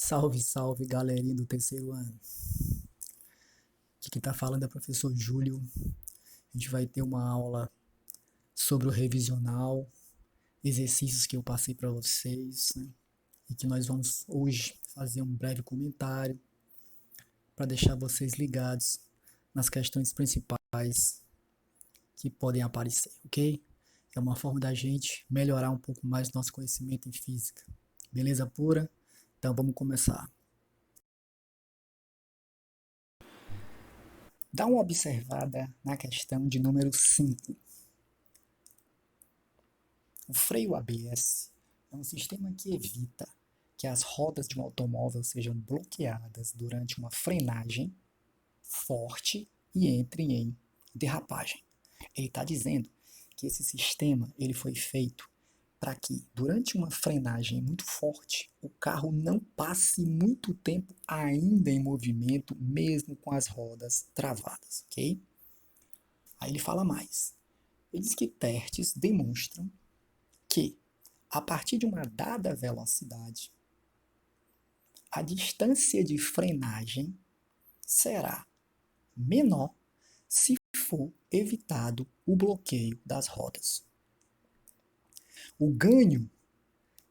Salve, salve, galerinha do terceiro ano. Aqui quem tá falando é o professor Júlio. A gente vai ter uma aula sobre o revisional, exercícios que eu passei para vocês, né? E que nós vamos hoje fazer um breve comentário para deixar vocês ligados nas questões principais que podem aparecer, ok? É uma forma da gente melhorar um pouco mais nosso conhecimento em física. Beleza pura? Então vamos começar. Dá uma observada na questão de número 5. O freio ABS é um sistema que evita que as rodas de um automóvel sejam bloqueadas durante uma frenagem forte e entrem em derrapagem. Ele está dizendo que esse sistema ele foi feito para que, durante uma frenagem muito forte, o carro não passe muito tempo ainda em movimento, mesmo com as rodas travadas, ok? Aí ele fala mais. Ele diz que testes demonstram que, a partir de uma dada velocidade, a distância de frenagem será menor se for evitado o bloqueio das rodas. O ganho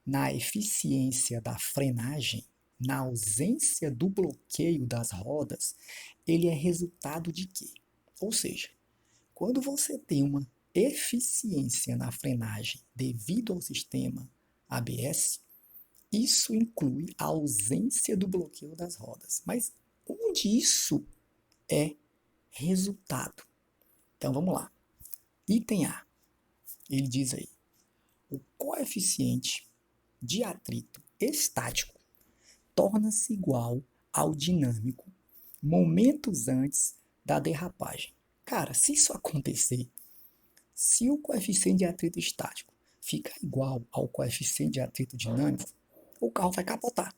na eficiência da frenagem, na ausência do bloqueio das rodas, ele é resultado de quê? Ou seja, quando você tem uma eficiência na frenagem devido ao sistema ABS, isso inclui a ausência do bloqueio das rodas. Mas onde isso é resultado? Então vamos lá. Item A. Ele diz aí: o coeficiente de atrito estático torna-se igual ao dinâmico momentos antes da derrapagem. Cara, se isso acontecer, se o coeficiente de atrito estático ficar igual ao coeficiente de atrito dinâmico, o carro vai capotar.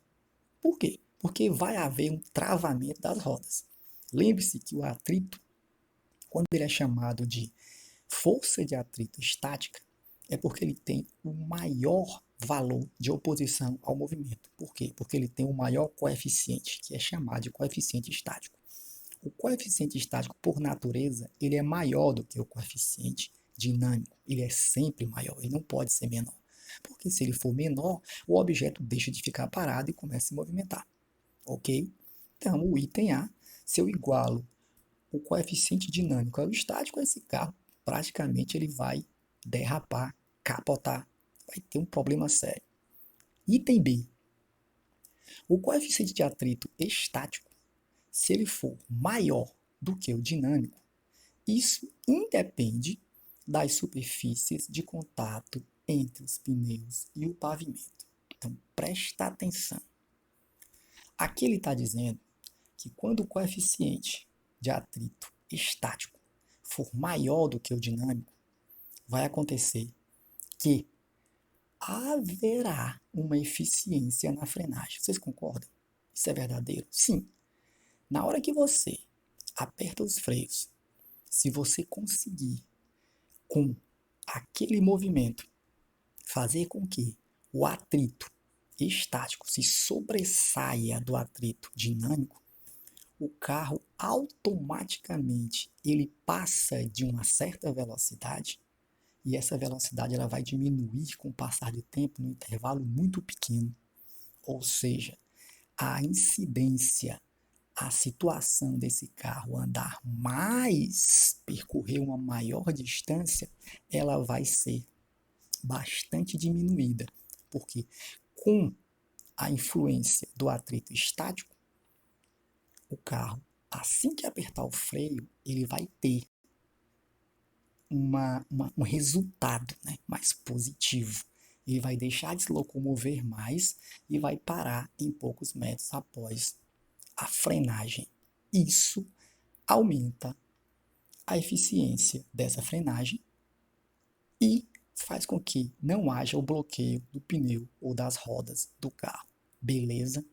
Por quê? Porque vai haver um travamento das rodas. Lembre-se que o atrito, quando ele é chamado de força de atrito estática, é porque ele tem o maior valor de oposição ao movimento. Por quê? Porque ele tem o maior coeficiente, que é chamado de coeficiente estático. O coeficiente estático, por natureza, ele é maior do que o coeficiente dinâmico. Ele é sempre maior, ele não pode ser menor. Porque se ele for menor, o objeto deixa de ficar parado e começa a se movimentar. Ok? Então, o item A, se eu igualo o coeficiente dinâmico ao estático, esse carro praticamente ele vai derrapar, capotar, vai ter um problema sério. Item B, o coeficiente de atrito estático, se ele for maior do que o dinâmico, isso independe das superfícies de contato entre os pneus e o pavimento. Então, presta atenção. Aqui ele está dizendo que quando o coeficiente de atrito estático for maior do que o dinâmico, vai acontecer que haverá uma eficiência na frenagem. Vocês concordam? Isso é verdadeiro? Sim. Na hora que você aperta os freios, se você conseguir, com aquele movimento, fazer com que o atrito estático se sobressaia do atrito dinâmico, o carro automaticamente ele passa de uma certa velocidade e essa velocidade ela vai diminuir com o passar do tempo num intervalo muito pequeno. Ou seja, a incidência, a situação desse carro andar mais, percorrer uma maior distância, ela vai ser bastante diminuída. Porque com a influência do atrito estático, o carro, assim que apertar o freio, ele vai ter um resultado, né, mais positivo. Ele vai deixar de se locomover mais e vai parar em poucos metros após a frenagem. Isso aumenta a eficiência dessa frenagem e faz com que não haja o bloqueio do pneu ou das rodas do carro. Beleza?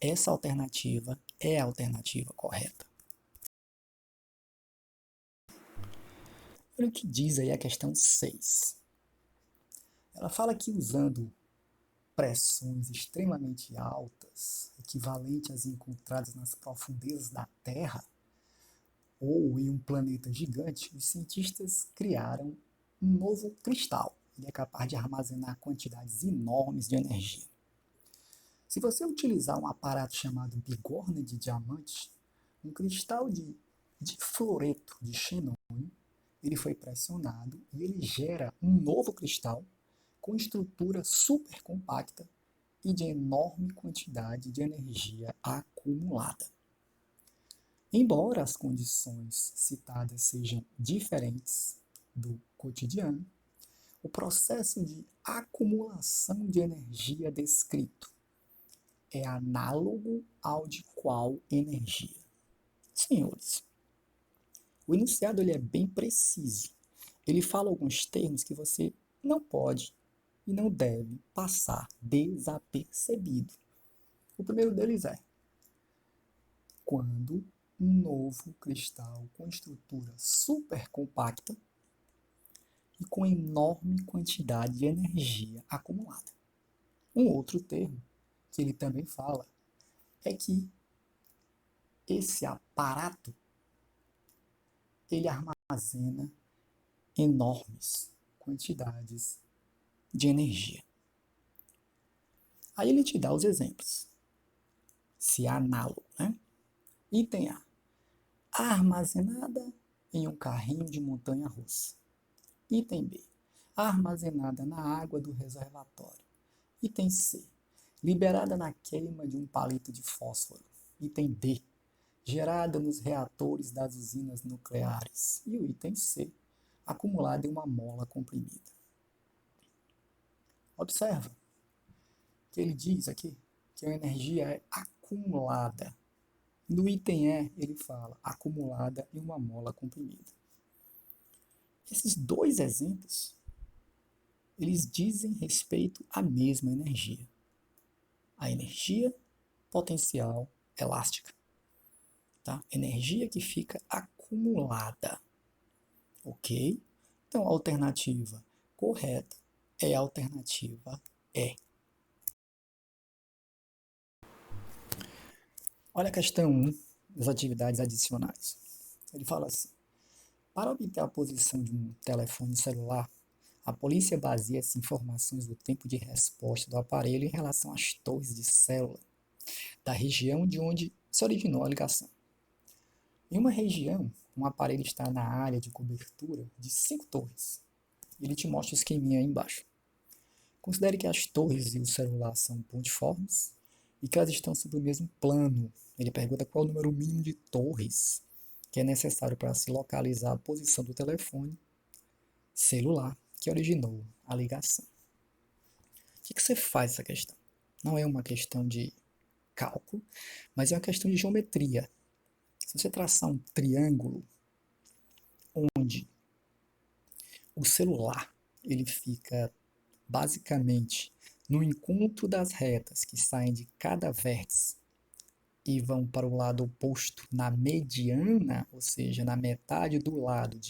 Essa alternativa é a alternativa correta. Olha o que diz aí a questão 6. Ela fala que usando pressões extremamente altas, equivalentes às encontradas nas profundezas da Terra, ou em um planeta gigante, os cientistas criaram um novo cristal. Ele é capaz de armazenar quantidades enormes de energia. Se você utilizar um aparato chamado bigorna de diamante, um cristal de difluoreto de xenônio, ele foi pressionado e ele gera um novo cristal com estrutura super compacta e de enorme quantidade de energia acumulada. Embora as condições citadas sejam diferentes do cotidiano, o processo de acumulação de energia descrito é análogo ao de qual energia? Senhores, o enunciado ele é bem preciso. Ele fala alguns termos que você não pode e não deve passar desapercebido. O primeiro deles é quando um novo cristal com estrutura super compacta e com enorme quantidade de energia acumulada. Um outro termo que ele também fala é que esse aparato ele armazena enormes quantidades de energia. Aí ele te dá os exemplos. Se é análogo, né? Item A. Armazenada em um carrinho de montanha-russa. Item B. Armazenada na água do reservatório. Item C. Liberada na queima de um palito de fósforo. Item D. Gerada nos reatores das usinas nucleares. E o item C. Acumulada em uma mola comprimida. Observa que ele diz aqui que a energia é acumulada. No item E, ele fala acumulada em uma mola comprimida. Esses dois exemplos, eles dizem respeito à mesma energia. A energia potencial elástica. Tá? Energia que fica acumulada. Ok? Então, a alternativa correta é a alternativa E. Olha a questão 1 das atividades adicionais. Ele fala assim: para obter a posição de um telefone celular, a polícia baseia as informações do tempo de resposta do aparelho em relação às torres de célula da região de onde se originou a ligação. Em uma região, um aparelho está na área de cobertura de 5 torres. Ele te mostra o esqueminha aí embaixo. Considere que as torres e o celular são pontiformes e que elas estão sobre o mesmo plano. Ele pergunta qual é o número mínimo de torres que é necessário para se localizar a posição do telefone celular que originou a ligação. O que você faz essa questão? Não é uma questão de cálculo, mas é uma questão de geometria. Se você traçar um triângulo onde o celular ele fica basicamente no encontro das retas que saem de cada vértice e vão para o lado oposto na mediana, ou seja, na metade do lado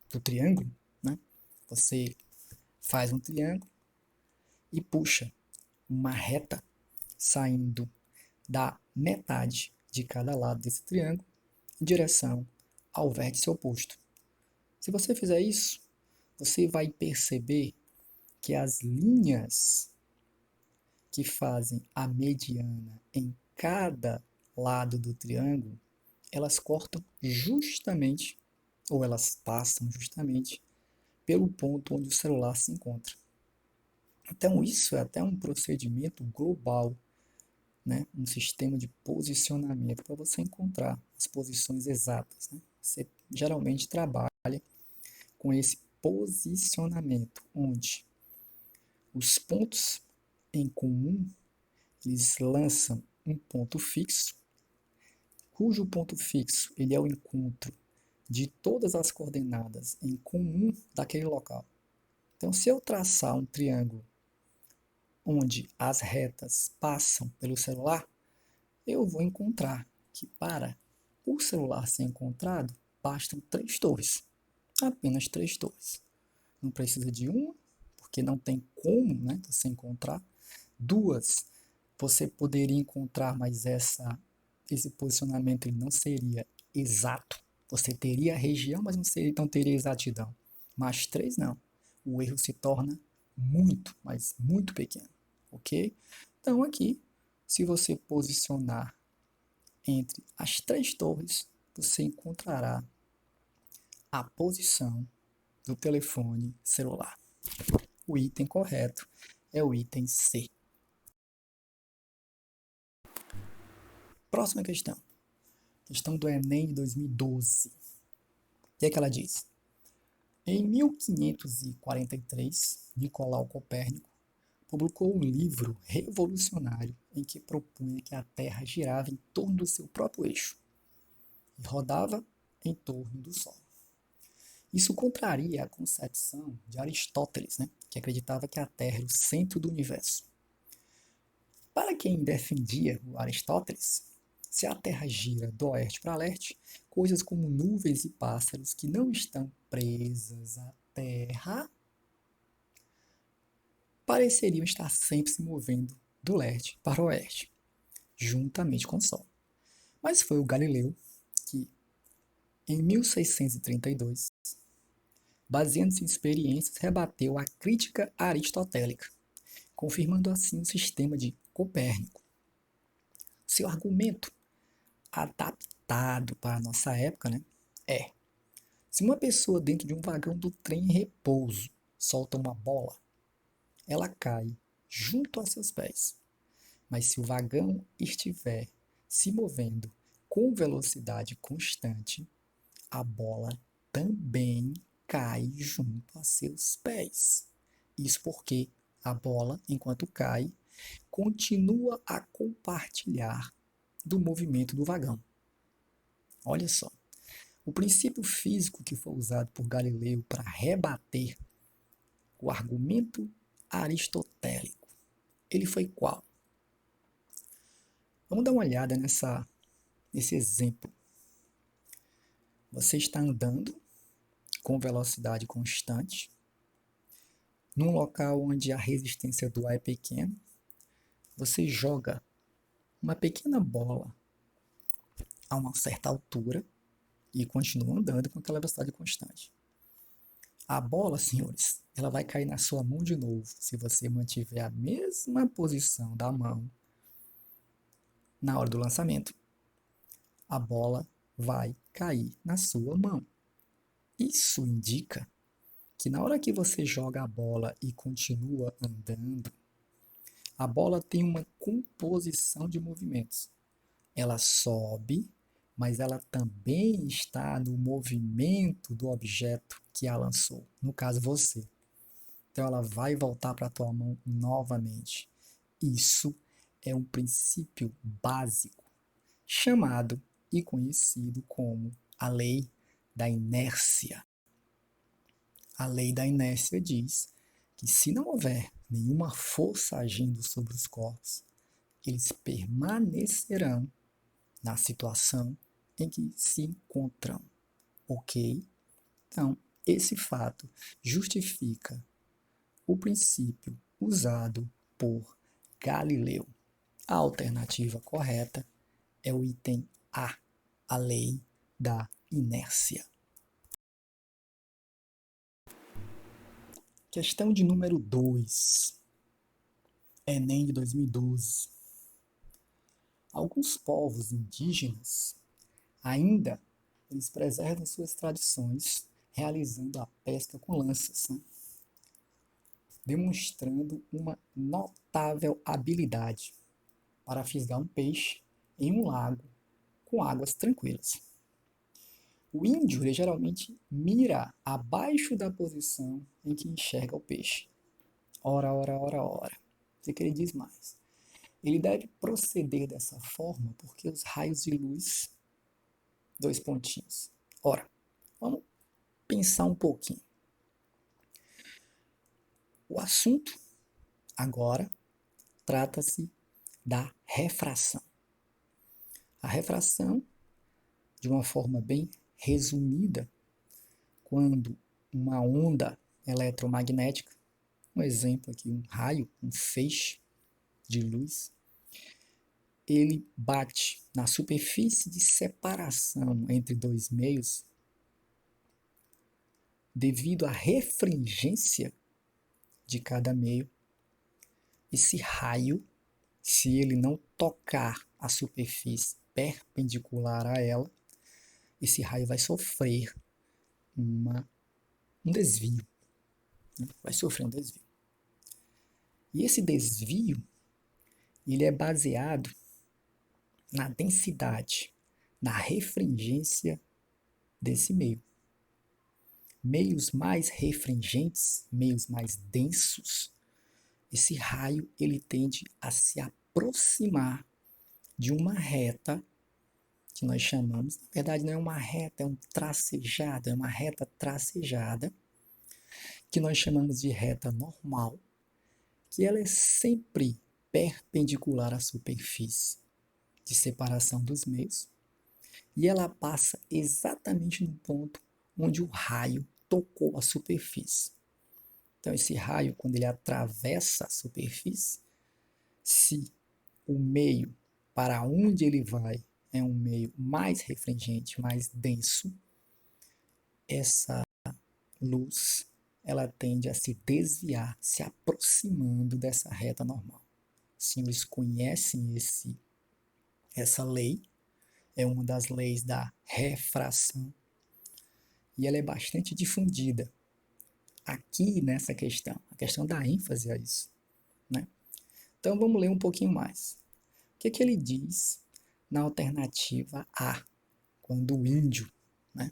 do triângulo, né? Você faz um triângulo e puxa uma reta saindo da metade de cada lado desse triângulo em direção ao vértice oposto. Se você fizer isso, você vai perceber que as linhas que fazem a mediana em cada lado do triângulo, elas cortam justamente, ou elas passam justamente, pelo ponto onde o celular se encontra. Então, isso é até um procedimento global, né? Um sistema de posicionamento para você encontrar as posições exatas. Né? Você geralmente trabalha com esse posicionamento, onde os pontos em comum eles lançam um ponto fixo, cujo ponto fixo ele é o encontro de todas as coordenadas em comum daquele local. Então, se eu traçar um triângulo onde as retas passam pelo celular, eu vou encontrar que para o celular ser encontrado, bastam 3 torres. Apenas 3 torres. Não precisa de uma, porque não tem como, né, você encontrar Duas, você poderia encontrar, mas esse posicionamento ele não seria exato. Você teria a região, mas não teria exatidão. Mas três, não. O erro se torna muito, mas muito pequeno, ok? Então aqui, se você posicionar entre as três torres, você encontrará a posição do telefone celular. O item correto é o item C. Próxima questão. Questão do Enem de 2012. O que é que ela diz? Em 1543, Nicolau Copérnico publicou um livro revolucionário em que propunha que a Terra girava em torno do seu próprio eixo e rodava em torno do Sol. Isso contraria a concepção de Aristóteles, que acreditava que a Terra era o centro do universo. Para quem defendia o Aristóteles, se a Terra gira do oeste para leste, coisas como nuvens e pássaros que não estão presas à Terra pareceriam estar sempre se movendo do leste para o oeste, juntamente com o Sol. Mas foi o Galileu que, em 1632, baseando-se em experiências, rebateu a crítica aristotélica, confirmando assim o sistema de Copérnico. Seu argumento, adaptado para a nossa época, é: se uma pessoa dentro de um vagão do trem em repouso solta uma bola, ela cai junto a seus pés. Mas se o vagão estiver se movendo com velocidade constante, a bola também cai junto a seus pés. Isso porque a bola, enquanto cai, continua a compartilhar do movimento do vagão. Olha só, o princípio físico que foi usado por Galileu para rebater o argumento aristotélico, ele foi qual? Vamos dar uma olhada nesse exemplo. Você está andando com velocidade constante, num local onde a resistência do ar é pequena, você joga uma pequena bola a uma certa altura e continua andando com aquela velocidade constante. A bola, senhores, ela vai cair na sua mão de novo se você mantiver a mesma posição da mão na hora do lançamento. A bola vai cair na sua mão. Isso indica que na hora que você joga a bola e continua andando, a bola tem uma composição de movimentos. Ela sobe, mas ela também está no movimento do objeto que a lançou, no caso você. Então ela vai voltar para a tua mão novamente. Isso é um princípio básico, chamado e conhecido como a lei da inércia. A lei da inércia diz que se não houver nenhuma força agindo sobre os corpos, eles permanecerão na situação em que se encontram, ok? Então, esse fato justifica o princípio usado por Galileu. A alternativa correta é o item A lei da inércia. Questão de número 2, Enem de 2012. Alguns povos indígenas ainda eles preservam suas tradições realizando a pesca com lanças, demonstrando uma notável habilidade para fisgar um peixe em um lago com águas tranquilas. O índio ele geralmente mira abaixo da posição em que enxerga o peixe. Ora, ora, ora, ora. O que ele diz mais? Ele deve proceder dessa forma porque os raios de luz, dois pontinhos. Ora, vamos pensar um pouquinho. O assunto agora trata-se da refração. A refração, de uma forma bem resumida, quando uma onda eletromagnética, um exemplo aqui, um raio, um feixe, de luz, ele bate na superfície de separação entre dois meios devido à refringência de cada meio. Esse raio, se ele não tocar a superfície perpendicular a ela, esse raio vai sofrer um desvio. Vai sofrer um desvio. E esse desvio, ele é baseado na densidade, na refringência desse meio. Meios mais refringentes, meios mais densos, esse raio ele tende a se aproximar de uma reta que nós chamamos, na verdade não é uma reta, é um tracejado, é uma reta tracejada, que nós chamamos de reta normal, que ela é sempre perpendicular à superfície de separação dos meios, e ela passa exatamente no ponto onde o raio tocou a superfície. Então, esse raio, quando ele atravessa a superfície, se o meio para onde ele vai é um meio mais refringente, mais denso, essa luz ela tende a se desviar, se aproximando dessa reta normal. Os senhores conhecem essa lei, é uma das leis da refração, e ela é bastante difundida aqui nessa questão. A questão dá ênfase a isso, né? Então vamos ler um pouquinho mais. O que ele diz na alternativa A, quando o índio, né,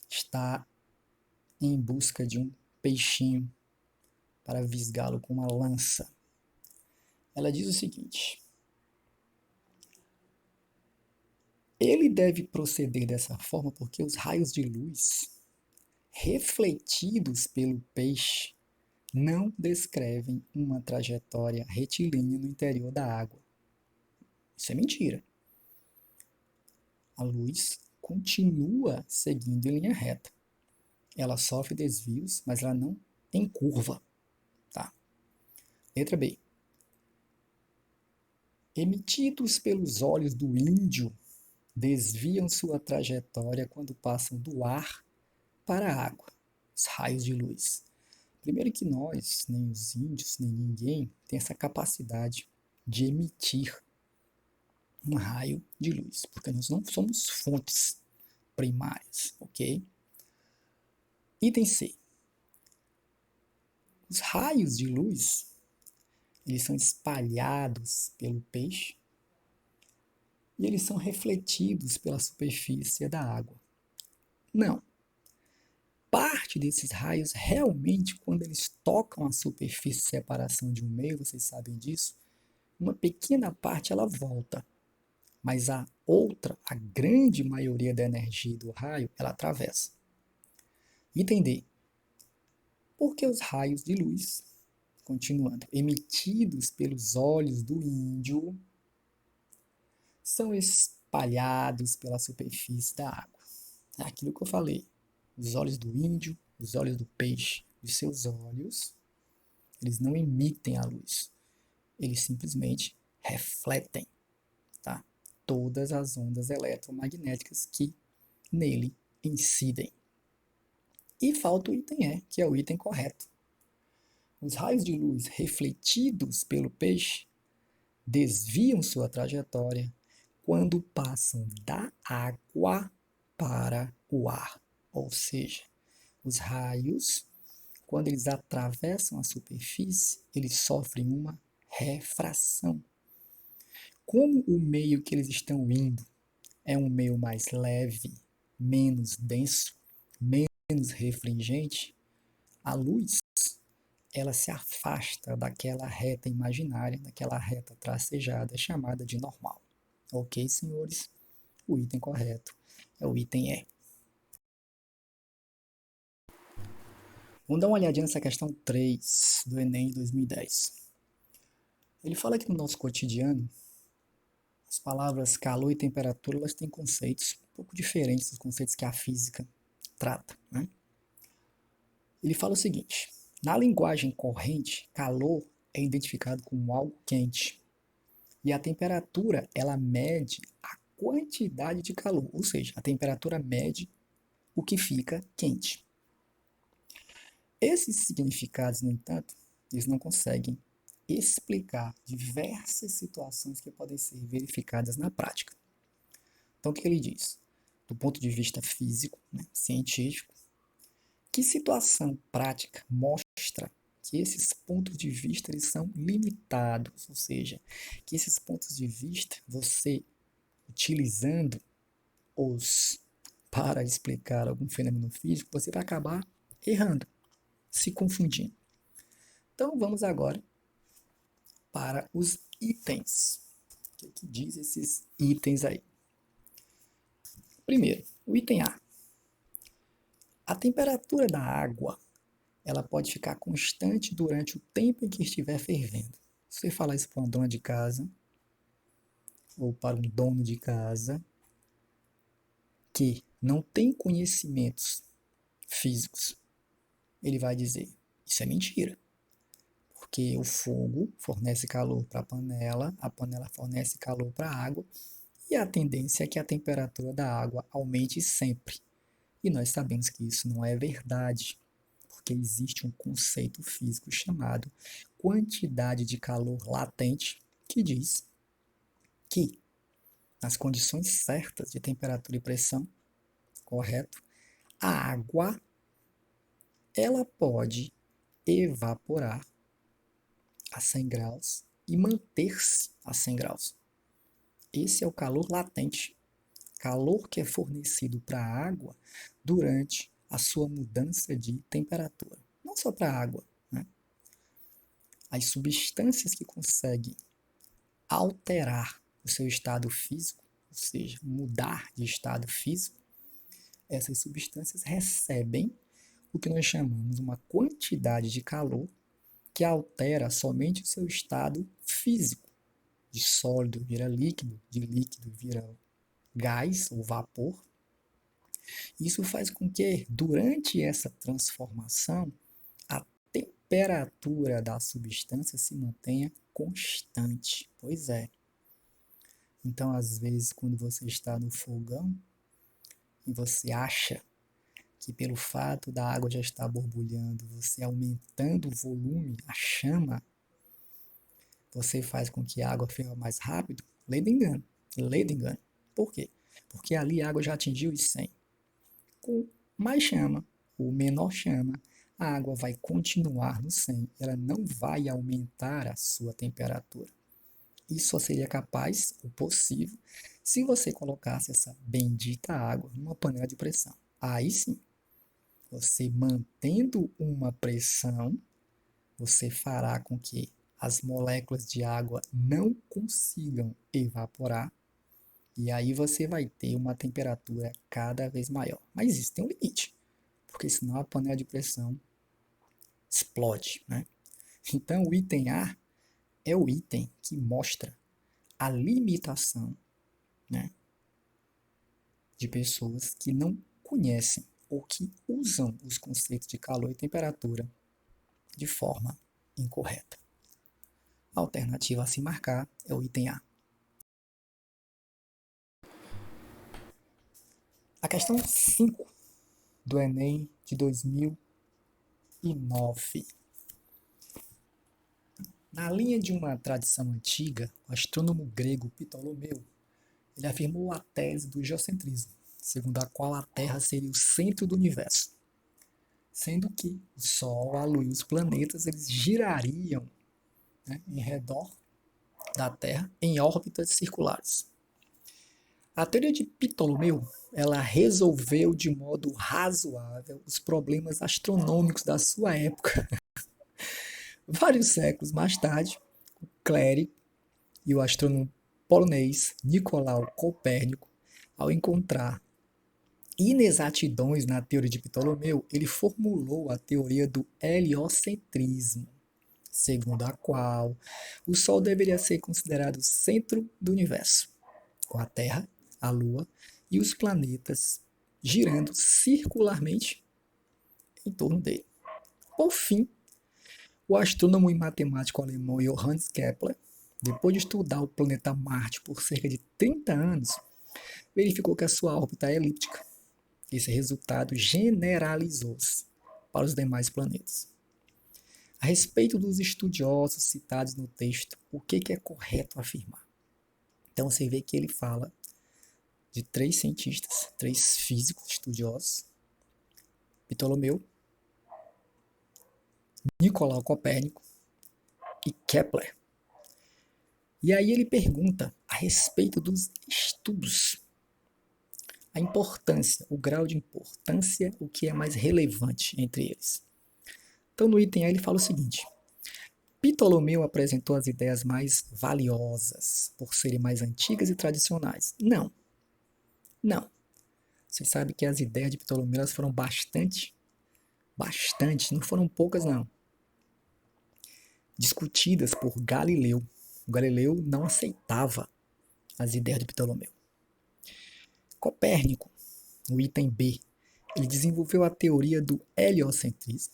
está em busca de um peixinho para visgá-lo com uma lança? Ela diz o seguinte: ele deve proceder dessa forma porque os raios de luz refletidos pelo peixe não descrevem uma trajetória retilínea no interior da água. Isso é mentira. A luz continua seguindo em linha reta. Ela sofre desvios, mas ela não encurva. Tá? Letra B. Emitidos pelos olhos do índio, desviam sua trajetória quando passam do ar para a água, os raios de luz. Primeiro que nós, nem os índios, nem ninguém, tem essa capacidade de emitir um raio de luz, porque nós não somos fontes primárias, ok? Item C. Os raios de luz, eles são espalhados pelo peixe e eles são refletidos pela superfície da água. Não. Parte desses raios, realmente, quando eles tocam a superfície de separação de um meio, vocês sabem disso, uma pequena parte ela volta, mas a outra, a grande maioria da energia do raio, ela atravessa. Item D. Porque os raios de luz, continuando, emitidos pelos olhos do índio, são espalhados pela superfície da água. É aquilo que eu falei. Os olhos do índio, os olhos do peixe, os seus olhos, eles não emitem a luz. Eles simplesmente refletem, tá? Todas as ondas eletromagnéticas que nele incidem. E falta o item E, que é o item correto. Os raios de luz refletidos pelo peixe desviam sua trajetória quando passam da água para o ar. Ou seja, os raios, quando eles atravessam a superfície, eles sofrem uma refração. Como o meio que eles estão indo é um meio mais leve, menos denso, menos refringente, a luz ela se afasta daquela reta imaginária, daquela reta tracejada chamada de normal. Ok, senhores? O item correto é o item E. Vamos dar uma olhadinha nessa questão 3 do Enem 2010. Ele fala que no nosso cotidiano, as palavras calor e temperatura elas têm conceitos um pouco diferentes dos conceitos que a física trata, né? Ele fala o seguinte: na linguagem corrente, calor é identificado como algo quente. E a temperatura, ela mede a quantidade de calor, ou seja, a temperatura mede o que fica quente. Esses significados, no entanto, eles não conseguem explicar diversas situações que podem ser verificadas na prática. Então, o que ele diz? Do ponto de vista físico, né, científico, que situação prática mostra que esses pontos de vista eles são limitados, ou seja, que esses pontos de vista, você utilizando os para explicar algum fenômeno físico, você vai acabar errando, se confundindo. Então, vamos agora para os itens. O que diz esses itens aí? Primeiro, o item A. A temperatura da água ela pode ficar constante durante o tempo em que estiver fervendo. Se você falar isso para uma dona de casa ou para um dono de casa que não tem conhecimentos físicos, ele vai dizer: isso é mentira. Porque o fogo fornece calor para a panela fornece calor para a água, e a tendência é que a temperatura da água aumente sempre. E nós sabemos que isso não é verdade, porque existe um conceito físico chamado quantidade de calor latente, que diz que, nas condições certas de temperatura e pressão, correto, a água ela pode evaporar a 100 graus e manter-se a 100 graus. Esse é o calor latente, calor que é fornecido para a água durante a sua mudança de temperatura. Não só para a água, né? As substâncias que conseguem alterar o seu estado físico, ou seja, mudar de estado físico, essas substâncias recebem o que nós chamamos uma quantidade de calor que altera somente o seu estado físico. De sólido vira líquido, de líquido vira gás ou vapor. Isso faz com que, durante essa transformação, a temperatura da substância se mantenha constante. Pois é. Então, às vezes, quando você está no fogão e você acha que pelo fato da água já estar borbulhando, você aumentando o volume, a chama, você faz com que a água ferva mais rápido, lei do engano. Lei do engano. Por quê? Porque ali a água já atingiu os 100. Com mais chama, ou menor chama, a água vai continuar no 100. Ela não vai aumentar a sua temperatura. Isso só seria capaz, ou possível, se você colocasse essa bendita água numa panela de pressão. Aí sim, você mantendo uma pressão, você fará com que as moléculas de água não consigam evaporar, e aí você vai ter uma temperatura cada vez maior. Mas isso tem um limite, porque senão a panela de pressão explode, né? Então o item A é o item que mostra a limitação, né, de pessoas que não conhecem ou que usam os conceitos de calor e temperatura de forma incorreta. A alternativa a se marcar é o item A. A questão 5 do Enem de 2009. Na linha de uma tradição antiga, o astrônomo grego Ptolomeu ele afirmou a tese do geocentrismo, segundo a qual a Terra seria o centro do universo, sendo que o Sol, a Lua e os planetas eles girariam, né, em redor da Terra em órbitas circulares. A teoria de Ptolomeu ela resolveu de modo razoável os problemas astronômicos da sua época. Vários séculos mais tarde, o clérigo e o astrônomo polonês Nicolau Copérnico, ao encontrar inexatidões na teoria de Ptolomeu, ele formulou a teoria do heliocentrismo, segundo a qual o Sol deveria ser considerado o centro do universo, com a Terra, a Lua e os planetas girando circularmente em torno dele. Por fim, O astrônomo e matemático alemão Johannes Kepler, depois de estudar o planeta Marte por cerca de 30 anos, verificou que a sua órbita é elíptica. Esse resultado generalizou-se para os demais planetas. A respeito dos estudiosos citados no texto, o que é correto afirmar? Então você vê que ele fala de 3 cientistas, 3 físicos estudiosos: Ptolomeu, Nicolau Copérnico e Kepler. E aí ele pergunta a respeito dos estudos, a importância, o grau de importância, o que é mais relevante entre eles. Então no item A ele fala o seguinte: Ptolomeu apresentou as ideias mais valiosas por serem mais antigas e tradicionais. Não, não. Você sabe que as ideias de Ptolomeu elas foram bastante, não foram poucas não, discutidas por Galileu. O Galileu não aceitava as ideias de Ptolomeu. Copérnico, no item B, ele desenvolveu a teoria do heliocentrismo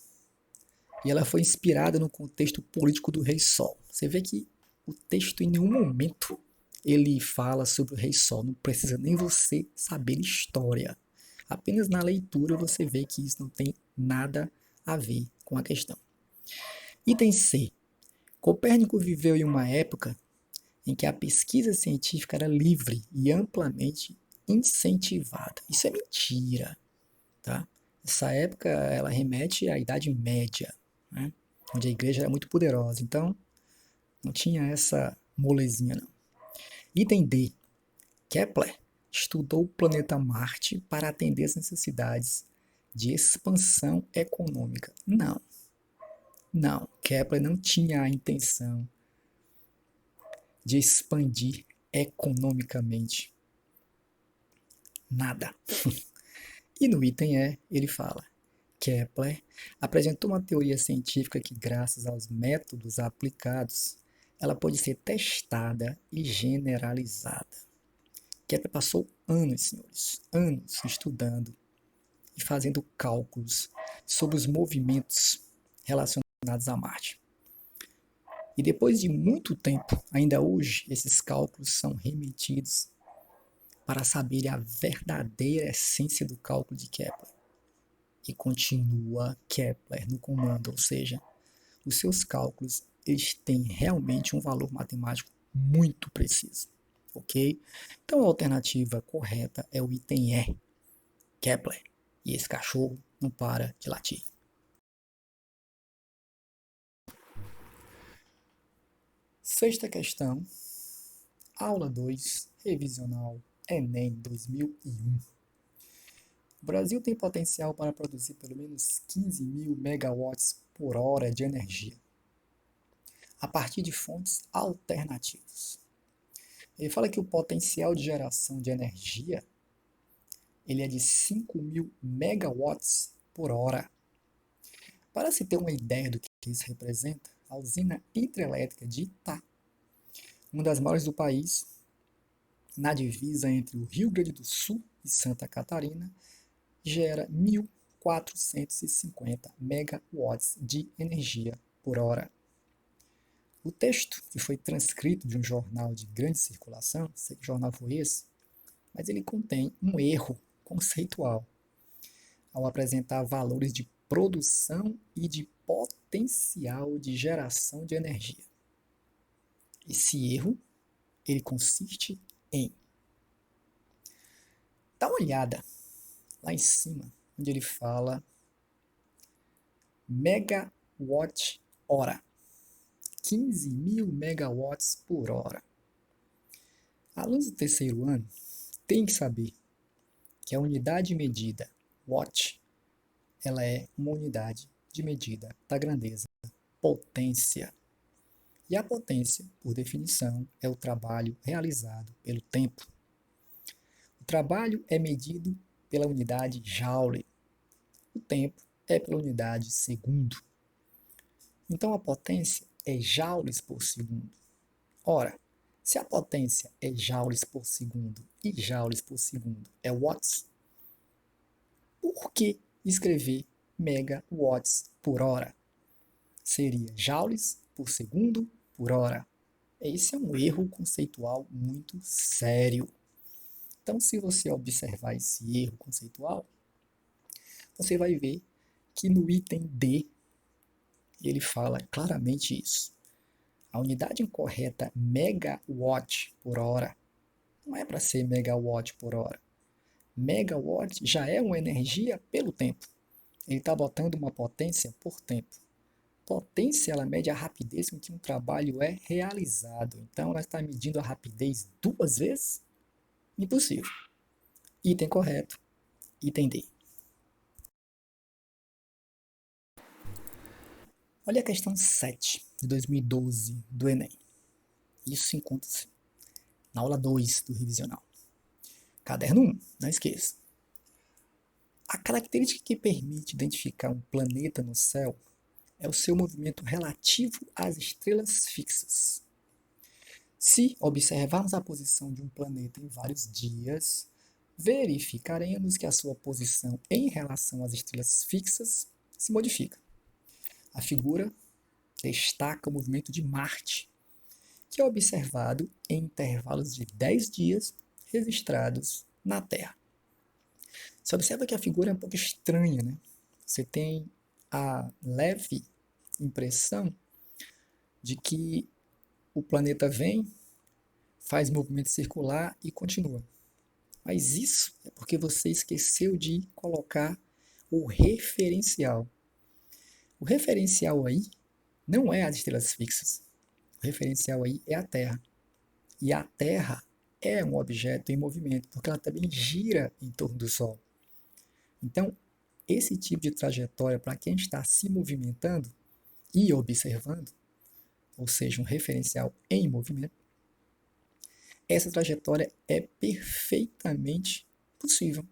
e ela foi inspirada no contexto político do Rei Sol. Você vê que o texto em nenhum momento ele fala sobre o Rei Sol, não precisa nem você saber história. Apenas na leitura você vê que isso não tem nada a ver com a questão. Item C. Copérnico viveu em uma época em que a pesquisa científica era livre e amplamente incentivada. Isso é mentira, tá? Essa época ela remete à Idade Média, né? Onde a igreja era muito poderosa. Então, não tinha essa molezinha, não. Item D. Kepler estudou o planeta Marte para atender às necessidades de expansão econômica. Não, não. Kepler não tinha a intenção de expandir economicamente nada. E no item E, ele fala: Kepler apresentou uma teoria científica que, graças aos métodos aplicados, ela pode ser testada e generalizada. Kepler passou anos, senhores, anos estudando e fazendo cálculos sobre os movimentos relacionados a Marte. E depois de muito tempo, ainda hoje, esses cálculos são remetidos para saber a verdadeira essência do cálculo de Kepler. E continua Kepler no comando, ou seja, os seus cálculos eles têm realmente um valor matemático muito preciso, ok? Então a alternativa correta é o item E, Kepler, e esse cachorro não para de latir. Sexta questão, aula 2, revisional, Enem 2001. O Brasil tem potencial para produzir pelo menos 15.000 megawatts por hora de energia, a partir de fontes alternativas. Ele fala que o potencial de geração de energia ele é de 5.000 megawatts por hora. Para se ter uma ideia do que isso representa, a usina hidrelétrica de Itá, uma das maiores do país, na divisa entre o Rio Grande do Sul e Santa Catarina, gera 1.450 megawatts de energia por hora. O texto, que foi transcrito de um jornal de grande circulação, não sei que jornal foi esse, mas ele contém um erro conceitual ao apresentar valores de produção e de potencial de geração de energia. Esse erro, ele consiste em dá uma olhada lá em cima, onde ele fala megawatt-hora, 15.000 megawatts por hora. Alunos do terceiro ano têm que saber que a unidade medida watt, ela é uma unidade de medida da grandeza, potência. E a potência, por definição, é o trabalho realizado pelo tempo. O trabalho é medido pela unidade joule. O tempo é pela unidade segundo. Então a potência é joules por segundo. Ora, se a potência é joules por segundo e joules por segundo é watts, por que escrever megawatts por hora? seria joules por segundo por hora. Esse é um erro conceitual muito sério. Então, se você observar esse erro conceitual, você vai ver que no item D ele fala claramente isso. A unidade incorreta megawatt por hora não é para ser megawatt por hora. Megawatt já é uma energia pelo tempo. Ele está botando uma potência por tempo. Potência, ela mede a rapidez com que um trabalho é realizado. Então, ela está medindo a rapidez duas vezes? Impossível. Item correto, item D. Olha a questão 7 de 2012 do Enem. Isso encontra-se na aula 2 do revisional. Caderno 1, não esqueça. A característica que permite identificar um planeta no céu é o seu movimento relativo às estrelas fixas. Se observarmos a posição de um planeta em vários dias, verificaremos que a sua posição em relação às estrelas fixas se modifica. A figura destaca o movimento de Marte, que é observado em intervalos de 10 dias registrados na Terra. Você observa que a figura é um pouco estranha, né? Você tem a leve impressão de que o planeta vem, faz movimento circular e continua. Mas isso é porque você esqueceu de colocar o referencial. O referencial aí não é as estrelas fixas. O referencial aí é a Terra. E a Terra é um objeto em movimento, porque ela também gira em torno do Sol. Então, esse tipo de trajetória para quem está se movimentando e observando, ou seja, um referencial em movimento, essa trajetória é perfeitamente possível.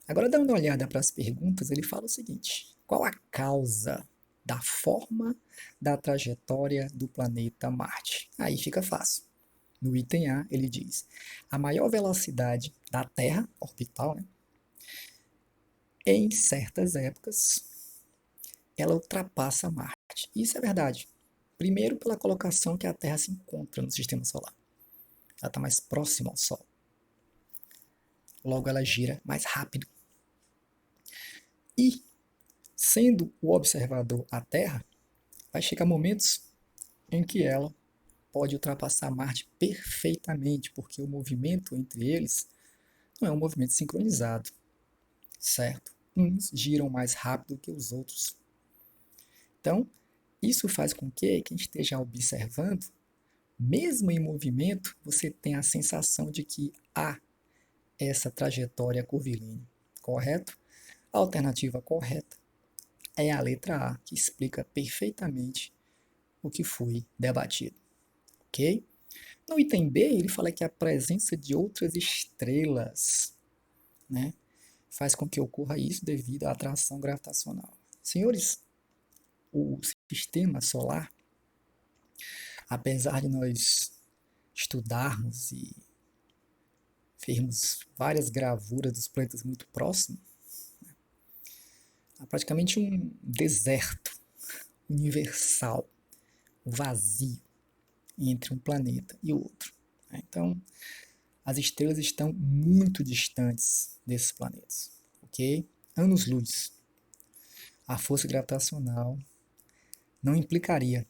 Agora, dando uma olhada para as perguntas, ele fala o seguinte: qual a causa da forma da trajetória do planeta Marte? Aí fica fácil. No item A, ele diz: a maior velocidade da Terra, orbital, né, em certas épocas, ela ultrapassa Marte. Isso é verdade. Primeiro, pela colocação que a Terra se encontra no sistema solar. Ela está mais próxima ao Sol. Logo, ela gira mais rápido. E, sendo o observador a Terra, vai chegar momentos em que ela pode ultrapassar Marte perfeitamente, porque o movimento entre eles não é um movimento sincronizado, certo? Uns giram mais rápido que os outros. Então, isso faz com que quem esteja observando, mesmo em movimento, você tenha a sensação de que há essa trajetória curvilínea, correto? A alternativa correta é a letra A, que explica perfeitamente o que foi debatido, ok? No item B, ele fala que a presença de outras estrelas, né, faz com que ocorra isso devido à atração gravitacional. Senhores, o sistema solar, apesar de nós estudarmos e vermos várias gravuras dos planetas muito próximos, há praticamente um deserto universal, vazio, entre um planeta e outro. Então, as estrelas estão muito distantes desses planetas, ok? Anos-luz. A força gravitacional não implicaria,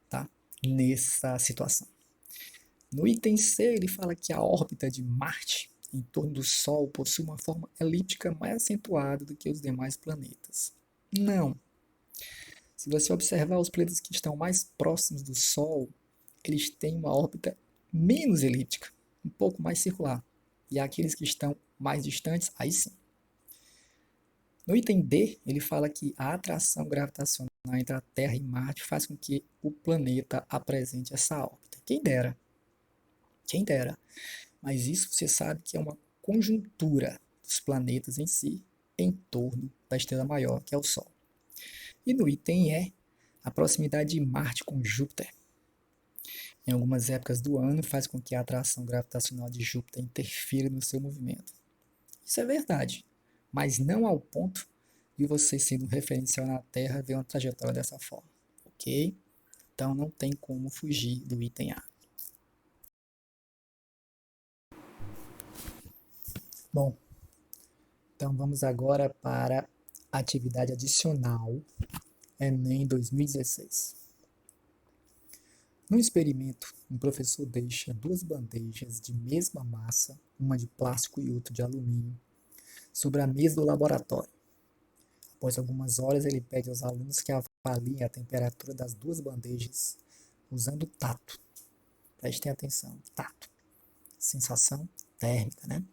tá, nessa situação. No item C, ele fala que a órbita de Marte em torno do Sol possui uma forma elíptica mais acentuada do que os demais planetas. Não. Se você observar os planetas que estão mais próximos do Sol, eles têm uma órbita menos elíptica, um pouco mais circular. E aqueles que estão mais distantes, aí sim. No item D, ele fala que a atração gravitacional entre a Terra e Marte faz com que o planeta apresente essa órbita. Quem dera. Quem dera. Mas isso você sabe que é uma conjuntura dos planetas em si em torno da estrela maior, que é o Sol. E no item E, a proximidade de Marte com Júpiter em algumas épocas do ano faz com que a atração gravitacional de Júpiter interfira no seu movimento. Isso é verdade, mas não ao ponto e você sendo um referencial na Terra vê uma trajetória dessa forma, ok? Então não tem como fugir do item A. Bom, então vamos agora para a atividade adicional Enem 2016. No experimento, um professor deixa duas bandejas de mesma massa, uma de plástico e outra de alumínio, sobre a mesa do laboratório. Após algumas horas, ele pede aos alunos que avaliem a temperatura das duas bandejas usando tato. Prestem atenção, tato. Sensação térmica, né?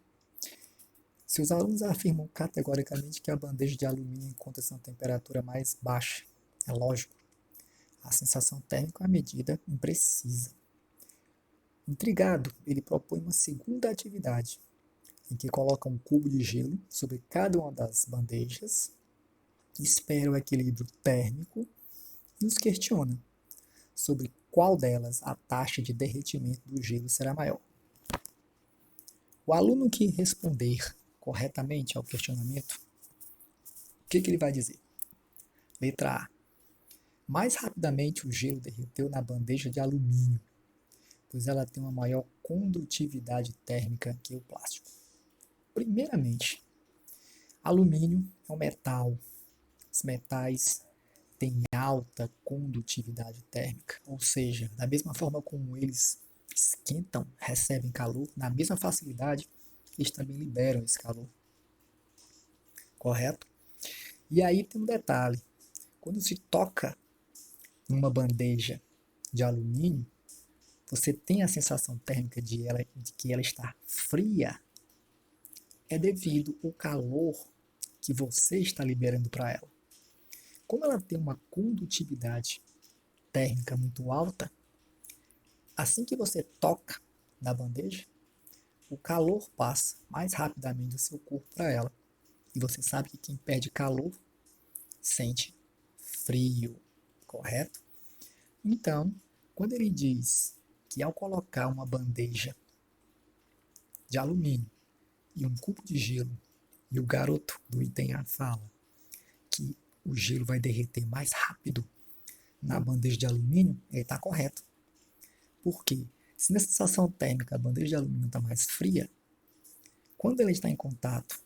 Se os alunos afirmam categoricamente que a bandeja de alumínio encontra-se na temperatura mais baixa, é lógico, a sensação térmica é uma medida imprecisa. Intrigado, ele propõe uma segunda atividade, em que coloca um cubo de gelo sobre cada uma das bandejas, espera o equilíbrio térmico e os questiona sobre qual delas a taxa de derretimento do gelo será maior. O aluno que responder corretamente ao questionamento, o que ele vai dizer? Letra A. Mais rapidamente o gelo derreteu na bandeja de alumínio, pois ela tem uma maior condutividade térmica que o plástico. Primeiramente, alumínio é um metal. Os metais têm alta condutividade térmica, ou seja, da mesma forma como eles esquentam, recebem calor, na mesma facilidade, eles também liberam esse calor. Correto? E aí tem um detalhe. Quando se toca numa bandeja de alumínio, você tem a sensação térmica de que ela está fria. É devido ao calor que você está liberando para ela. Como ela tem uma condutividade térmica muito alta, assim que você toca na bandeja, o calor passa mais rapidamente do seu corpo para ela. E você sabe que quem perde calor sente frio, correto? Então, quando ele diz que ao colocar uma bandeja de alumínio e um cubo de gelo, e o garoto do item A fala que o gelo vai derreter mais rápido na bandeja de alumínio, ele está correto. Por quê? Se na sensação térmica a bandeja de alumínio está mais fria, quando ela está em contato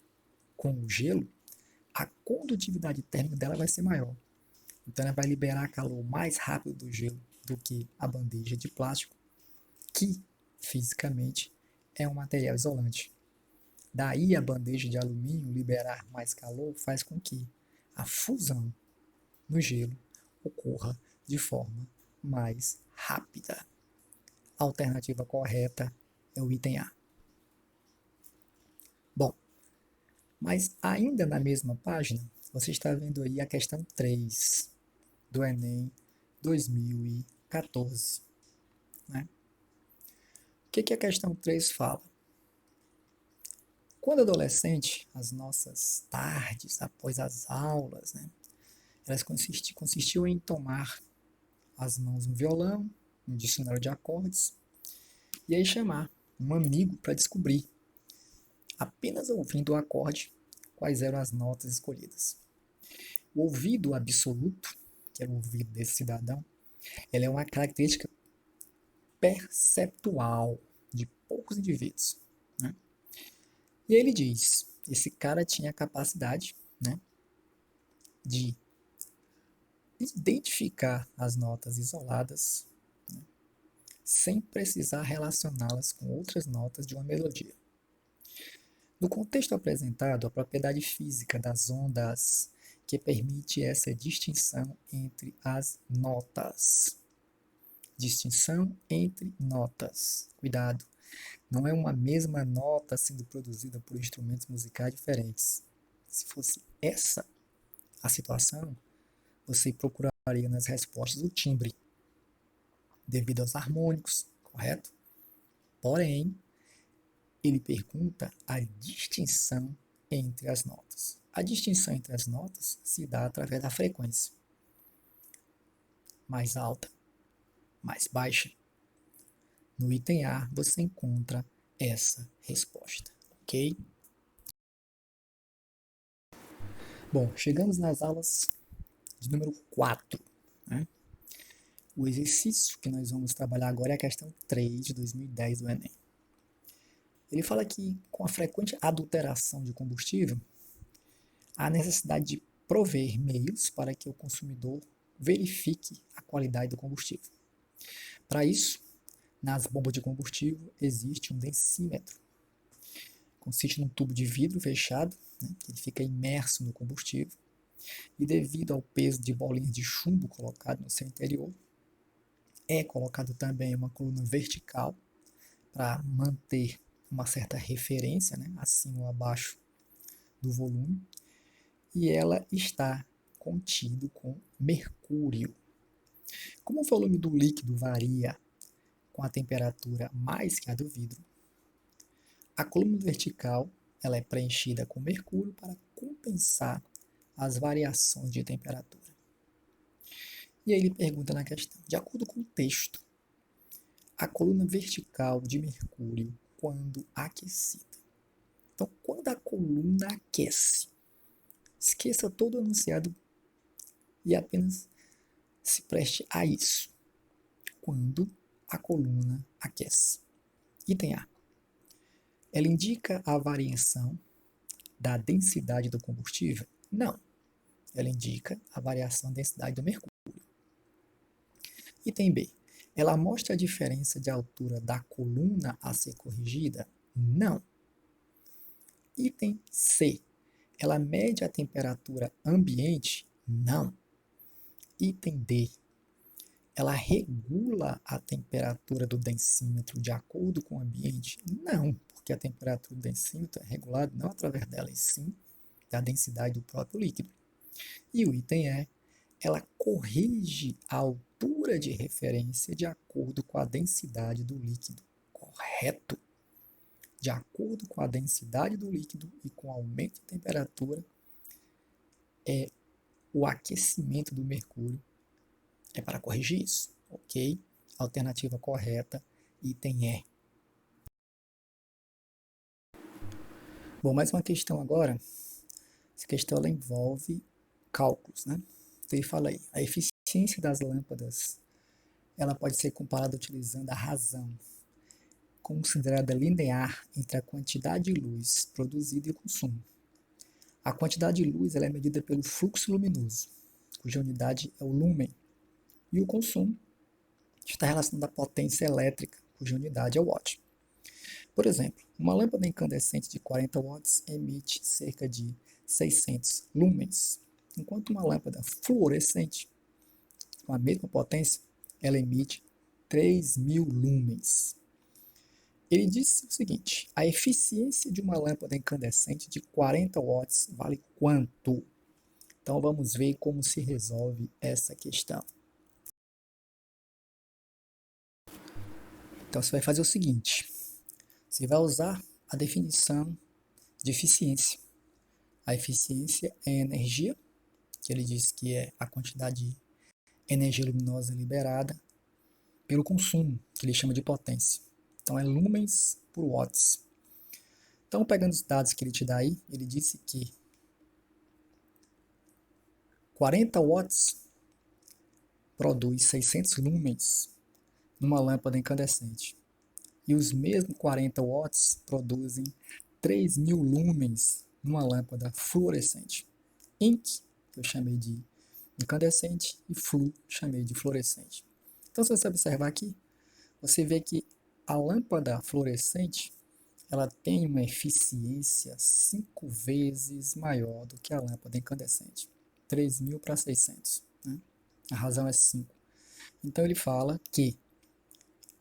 com o gelo, a condutividade térmica dela vai ser maior. Então ela vai liberar calor mais rápido do gelo do que a bandeja de plástico, que fisicamente é um material isolante. Daí a bandeja de alumínio liberar mais calor faz com que a fusão no gelo ocorra de forma mais rápida. A alternativa correta é o item A. Bom, mas ainda na mesma página, você está vendo aí a questão 3 do Enem 2014. Né? O que a questão 3 fala? Quando adolescente, as nossas tardes após as aulas, né, elas consistiam em tomar as mãos no violão, um dicionário de acordes, e aí chamar um amigo para descobrir, apenas ouvindo o acorde, quais eram as notas escolhidas. O ouvido absoluto, que é o ouvido desse cidadão, ela é uma característica perceptual de poucos indivíduos. Né? E aí ele diz, esse cara tinha a capacidade, né, de identificar as notas isoladas, né, sem precisar relacioná-las com outras notas de uma melodia. No contexto apresentado, a propriedade física das ondas que permite essa distinção entre as notas. Distinção entre notas. Cuidado, não é uma mesma nota sendo produzida por instrumentos musicais diferentes. Se fosse essa a situação, você procuraria nas respostas o timbre, devido aos harmônicos, correto? Porém, ele pergunta a distinção entre as notas. A distinção entre as notas se dá através da frequência. Mais alta, mais baixa. No item A, você encontra essa resposta, ok? Bom, chegamos nas aulas de número 4, né? O exercício que nós vamos trabalhar agora é a questão 3 de 2010 do Enem. Ele fala que, com a frequente adulteração de combustível, há necessidade de prover meios para que o consumidor verifique a qualidade do combustível. Para isso, nas bombas de combustível existe um densímetro. Consiste num tubo de vidro fechado, né, que ele fica imerso no combustível, e devido ao peso de bolinhas de chumbo colocado no seu interior, é colocado também uma coluna vertical para manter uma certa referência, né, acima ou abaixo do volume, e ela está contido com mercúrio. Como o volume do líquido varia com a temperatura mais que a do vidro, a coluna vertical ela é preenchida com mercúrio para compensar as variações de temperatura. E aí ele pergunta na questão, de acordo com o texto, a coluna vertical de mercúrio quando aquecida. Então, quando a coluna aquece, esqueça todo o enunciado e apenas se preste a isso. Quando a coluna aquece. Item A. Ela indica a variação da densidade do combustível? Não. Ela indica a variação da densidade do mercúrio. Item B. Ela mostra a diferença de altura da coluna a ser corrigida? Não. Item C. Ela mede a temperatura ambiente? Não. Item D. Ela regula a temperatura do densímetro de acordo com o ambiente? Não, porque a temperatura do densímetro é regulada não através dela, e sim da densidade do próprio líquido. E o item E. Ela corrige a altura de referência de acordo com a densidade do líquido. Correto? De acordo com a densidade do líquido e com o aumento de temperatura, o aquecimento do mercúrio é para corrigir isso, ok? Alternativa correta, item E. Bom, mais uma questão agora. Essa questão ela envolve cálculos, né? Então ele fala aí, a eficiência das lâmpadas ela pode ser comparada utilizando a razão considerada linear entre a quantidade de luz produzida e o consumo. A quantidade de luz ela é medida pelo fluxo luminoso, cuja unidade é o lúmen, e o consumo está relacionado à potência elétrica, cuja unidade é o watt. Por exemplo, uma lâmpada incandescente de 40 watts emite cerca de 600 lumens, enquanto uma lâmpada fluorescente, com a mesma potência, ela emite 3.000 lumens. Ele disse o seguinte, a eficiência de uma lâmpada incandescente de 40 watts vale quanto? Então vamos ver como se resolve essa questão. Então você vai fazer o seguinte, você vai usar a definição de eficiência. A eficiência é energia, que ele diz que é a quantidade de energia luminosa liberada pelo consumo, que ele chama de potência. Então é lumens por watts. Então, pegando os dados que ele te dá aí, ele disse que 40 watts produz 600 lumens numa lâmpada incandescente. E os mesmos 40 watts produzem 3.000 lumens numa lâmpada fluorescente. Inc, que eu chamei de incandescente, e flu, chamei de fluorescente. Então, se você observar aqui, você vê que a lâmpada fluorescente ela tem uma eficiência 5 vezes maior do que a lâmpada incandescente. 3.000 para 600. Né? A razão é 5. Então, ele fala que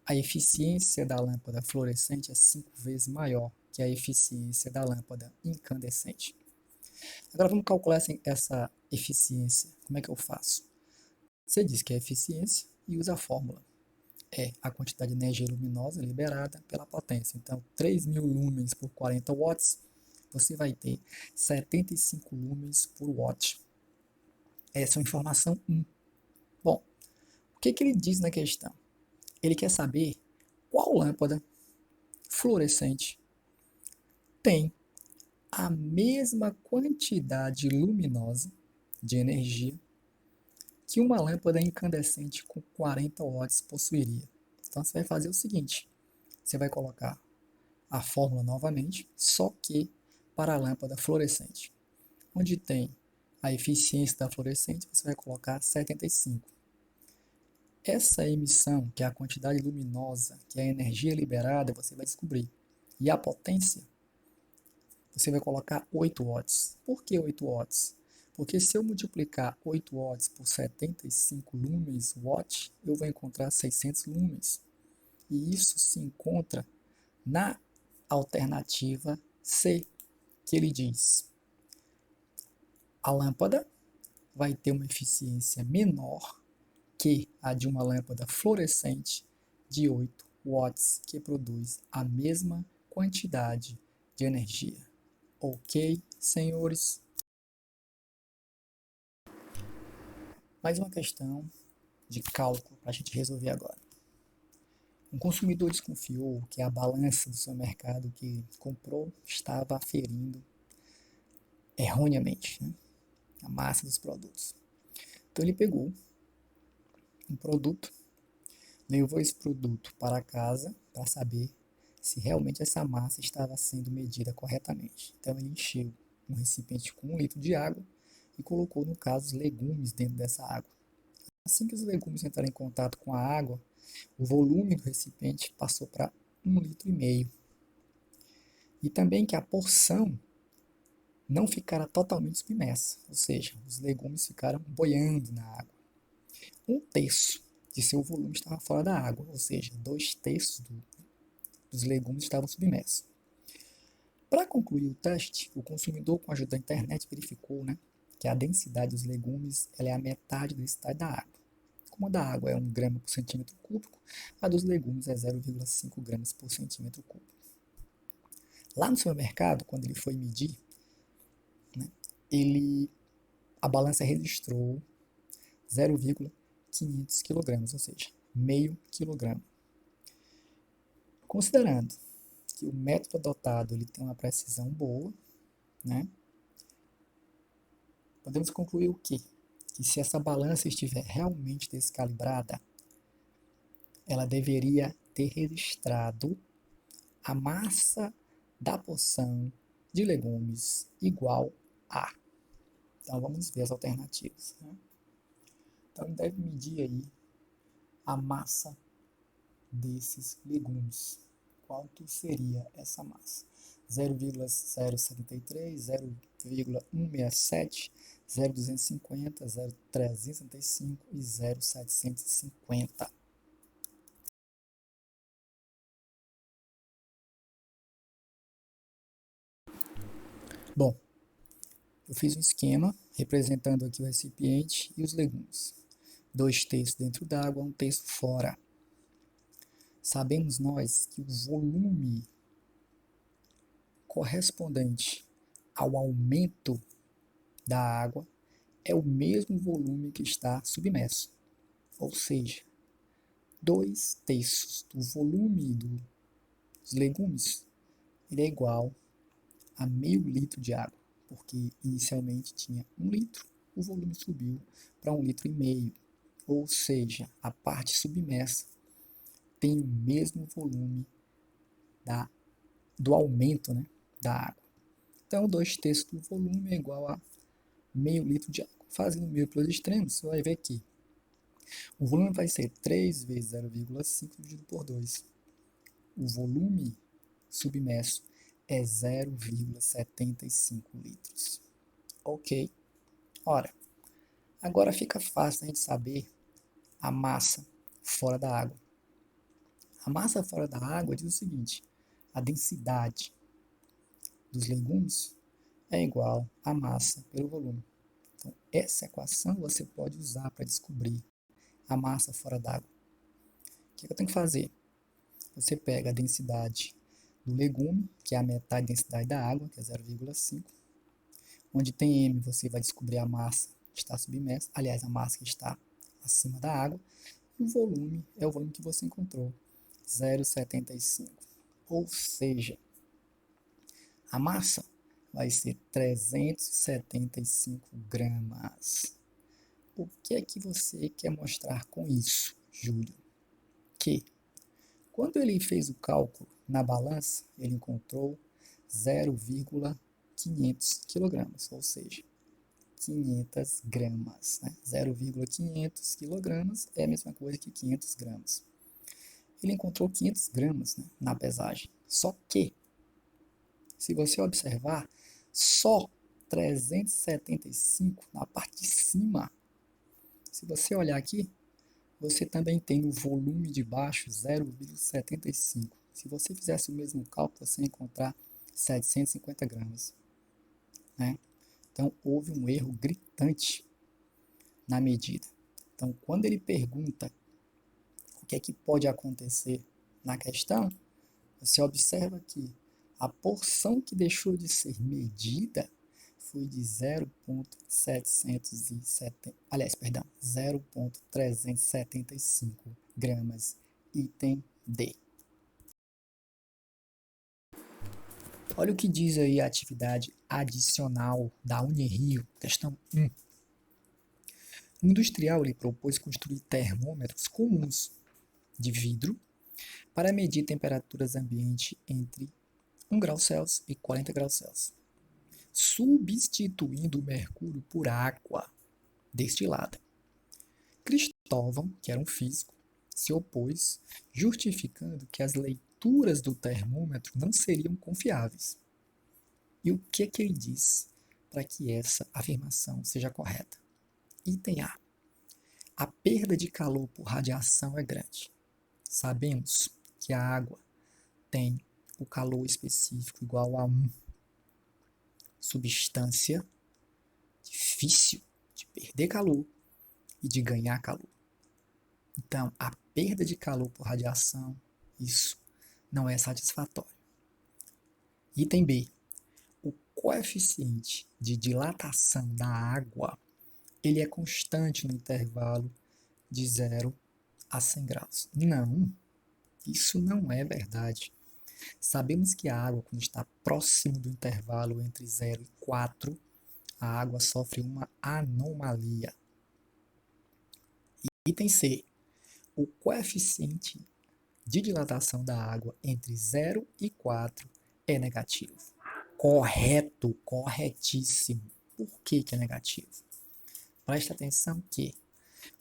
a eficiência da lâmpada fluorescente é 5 vezes maior que a eficiência da lâmpada incandescente. Agora vamos calcular essa eficiência. Como é que eu faço? Você diz que é eficiência e usa a fórmula. É a quantidade de energia luminosa liberada pela potência. Então, 3.000 lumens por 40 watts, você vai ter 75 lumens por watt. Essa é a informação 1. Bom, o que ele diz na questão? Ele quer saber qual lâmpada fluorescente tem a mesma quantidade luminosa de energia que uma lâmpada incandescente com 40 watts possuiria. Então você vai fazer o seguinte, você vai colocar a fórmula novamente, só que para a lâmpada fluorescente. Onde tem a eficiência da fluorescente, você vai colocar 75. Essa emissão, que é a quantidade luminosa, que é a energia liberada, você vai descobrir. E a potência, você vai colocar 8 watts. Por que 8 watts? Porque se eu multiplicar 8 watts por 75 lumens watt, eu vou encontrar 600 lumens. E isso se encontra na alternativa C, que ele diz: a lâmpada vai ter uma eficiência menor que a de uma lâmpada fluorescente de 8 watts, que produz a mesma quantidade de energia. Ok, senhores? Mais uma questão de cálculo para a gente resolver agora. Um consumidor desconfiou que a balança do seu mercado que comprou estava aferindo erroneamente, né, a massa dos produtos. Então ele pegou um produto, levou esse produto para casa para saber se realmente essa massa estava sendo medida corretamente. Então ele encheu um recipiente com 1 litro de água e colocou, no caso, os legumes dentro dessa água. Assim que os legumes entraram em contato com a água, o volume do recipiente passou para 1,5 litro. E também que a porção não ficara totalmente submersa, ou seja, os legumes ficaram boiando na água. 1/3 de seu volume estava fora da água, ou seja, 2/3 dos legumes estavam submersos. Para concluir o teste, o consumidor, com a ajuda da internet, verificou, né, que a densidade dos legumes ela é a metade da densidade da água. Como a da água é 1 grama por centímetro cúbico, a dos legumes é 0,5 gramas por centímetro cúbico. Lá no supermercado, quando ele foi medir, né, a balança registrou 0,500 kg, ou seja, meio quilograma. Considerando que o método adotado ele tem uma precisão boa, né, podemos concluir o quê? Que se essa balança estiver realmente descalibrada, ela deveria ter registrado a massa da porção de legumes igual a. Então vamos ver as alternativas, né? Então deve medir aí a massa desses legumes. Quanto seria essa massa? 0,073, 0,167, 0,250, 0,365 e 0,750. Bom, eu fiz um esquema representando aqui o recipiente e os legumes. 2/3 dentro d'água, 1/3 fora. Sabemos nós que o volume correspondente ao aumento da água é o mesmo volume que está submerso. Ou seja, 2/3 do volume dos legumes ele é igual a meio litro de água, porque inicialmente tinha 1 litro, o volume subiu para 1,5 litro, ou seja, a parte submersa tem o mesmo volume do aumento, né, da água. Então, 2/3 do volume é igual a meio litro de água. Fazendo meio pelos extremos, você vai ver que o volume vai ser 3 vezes 0,5 dividido por 2. O volume submerso é 0,75 litros. Ok. Ora, agora fica fácil a gente saber a massa fora da água. A massa fora da água diz o seguinte: a densidade dos legumes é igual à massa pelo volume. Então, essa equação você pode usar para descobrir a massa fora d'água. O que eu tenho que fazer? Você pega a densidade do legume, que é a metade da densidade da água, que é 0,5. Onde tem M, você vai descobrir a massa que está submersa, aliás, a massa que está acima da água. E o volume é o volume que você encontrou, 0,75. Ou seja, a massa vai ser 375 gramas. O que é que você quer mostrar com isso, Júlio? Que quando ele fez o cálculo na balança, ele encontrou 0,500 quilogramas, ou seja, 500 gramas. Né? 0,500 quilogramas é a mesma coisa que 500 gramas. Ele encontrou 500 gramas, né, na pesagem. Só que, se você observar, só 375 na parte de cima. Se você olhar aqui, você também tem no volume de baixo 0,75. Se você fizesse o mesmo cálculo, você ia encontrar 750 gramas. Né? Então, houve um erro gritante na medida. Então, quando ele pergunta o que é que pode acontecer na questão, você observa que a porção que deixou de ser medida foi de 0,375 gramas, item D. Olha o que diz aí a atividade adicional da Unirio, questão 1. O industrial ele propôs construir termômetros comuns de vidro para medir temperaturas ambiente entre 1 grau Celsius e 40 graus Celsius, substituindo o mercúrio por água destilada. Cristóvão, que era um físico, se opôs, justificando que as leituras do termômetro não seriam confiáveis. E o que ele diz para que essa afirmação seja correta? Item A. A perda de calor por radiação é grande. Sabemos que a água tem o calor específico igual a 1. Substância difícil de perder calor e de ganhar calor. Então, a perda de calor por radiação, isso não é satisfatório. Item B. O coeficiente de dilatação da água, ele é constante no intervalo de 0 a 100 graus. Não, isso não é verdade. Sabemos que a água, quando está próximo do intervalo entre 0 e 4, a água sofre uma anomalia. Item C. O coeficiente de dilatação da água entre 0 e 4 é negativo. Correto, corretíssimo. Por que é negativo? Preste atenção que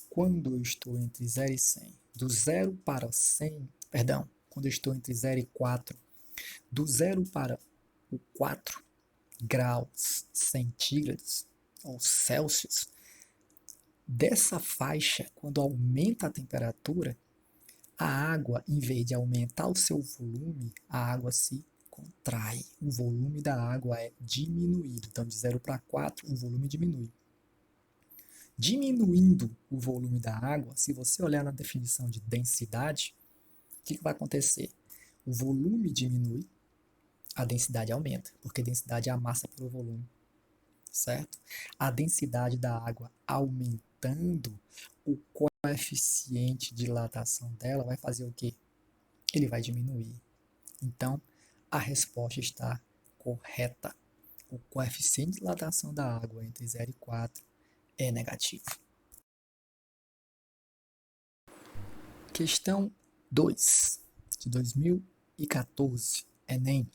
quando eu estou entre 0 e 100, do 0 para 100, perdão, quando eu estou entre 0 e 4, do 0 para o 4 graus centígrados ou Celsius, dessa faixa, quando aumenta a temperatura, a água, em vez de aumentar o seu volume, a água se contrai. O volume da água é diminuído. Então, de 0 para 4, o volume diminui. Diminuindo o volume da água, se você olhar na definição de densidade, o que vai acontecer? O volume diminui, a densidade aumenta, porque densidade é a massa pelo volume, certo? A densidade da água aumentando, o coeficiente de dilatação dela vai fazer o quê? Ele vai diminuir. Então, a resposta está correta. O coeficiente de dilatação da água entre 0 e 4 é negativo. Questão 2, de 2014, Enem.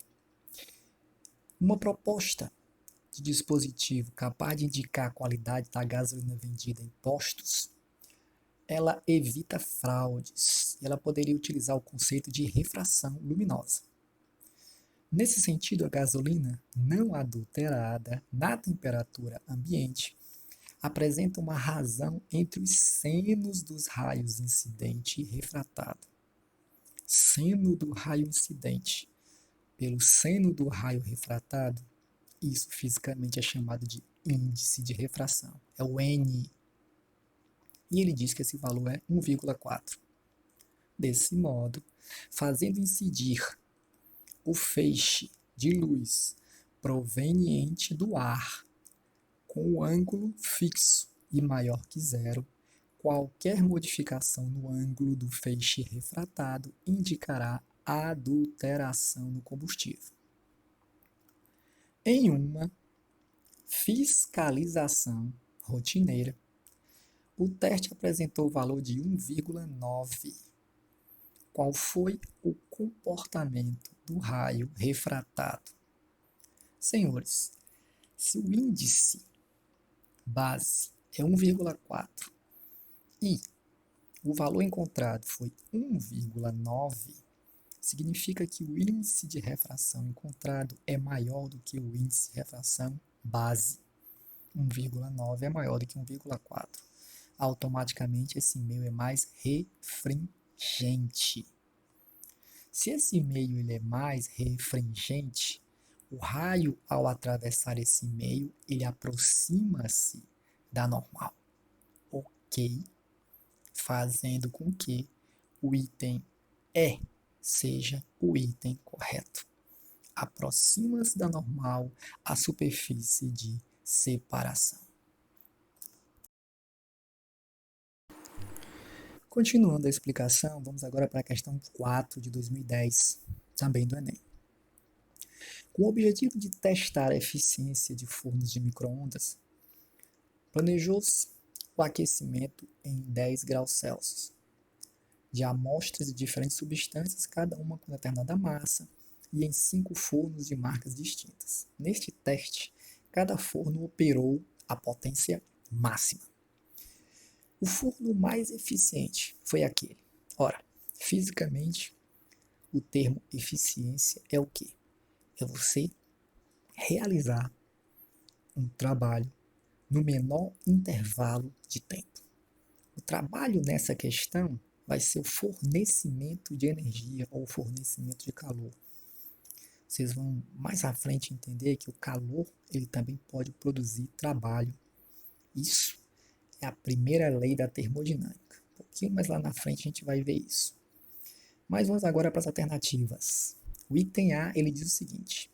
Uma proposta de dispositivo capaz de indicar a qualidade da gasolina vendida em postos, ela evita fraudes. Ela poderia utilizar o conceito de refração luminosa. Nesse sentido, a gasolina não adulterada na temperatura ambiente apresenta uma razão entre os senos dos raios incidente e refratado. Seno do raio incidente pelo seno do raio refratado, isso fisicamente é chamado de índice de refração, é o N. E ele diz que esse valor é 1,4. Desse modo, fazendo incidir o feixe de luz proveniente do ar com o ângulo fixo e maior que 0, qualquer modificação no ângulo do feixe refratado indicará adulteração no combustível. Em uma fiscalização rotineira, o teste apresentou o valor de 1,9. Qual foi o comportamento do raio refratado? Senhores, se o índice base é 1,4 e o valor encontrado foi 1,9, significa que o índice de refração encontrado é maior do que o índice de refração base. 1,9 é maior do que 1,4. Automaticamente esse meio é mais refringente. Se esse meio ele é mais refringente, o raio, ao atravessar esse meio, ele aproxima-se da normal, ok? Fazendo com que o item E seja o item correto. Aproxima-se da normal a superfície de separação. Continuando a explicação, vamos agora para a questão 4 de 2010, também do Enem. Com o objetivo de testar a eficiência de fornos de micro-ondas, planejou-se o aquecimento em 10 graus Celsius de amostras de diferentes substâncias, cada uma com determinada massa, e em 5 fornos de marcas distintas. Neste teste, cada forno operou a potência máxima. O forno mais eficiente foi aquele. Ora, fisicamente, o termo eficiência é o quê? É você realizar um trabalho no menor intervalo de tempo. O trabalho nessa questão vai ser o fornecimento de energia ou fornecimento de calor. Vocês vão mais à frente entender que o calor ele também pode produzir trabalho. Isso é a primeira lei da termodinâmica. Um pouquinho mais lá na frente a gente vai ver isso. Mas vamos agora para as alternativas. O item A ele diz o seguinte: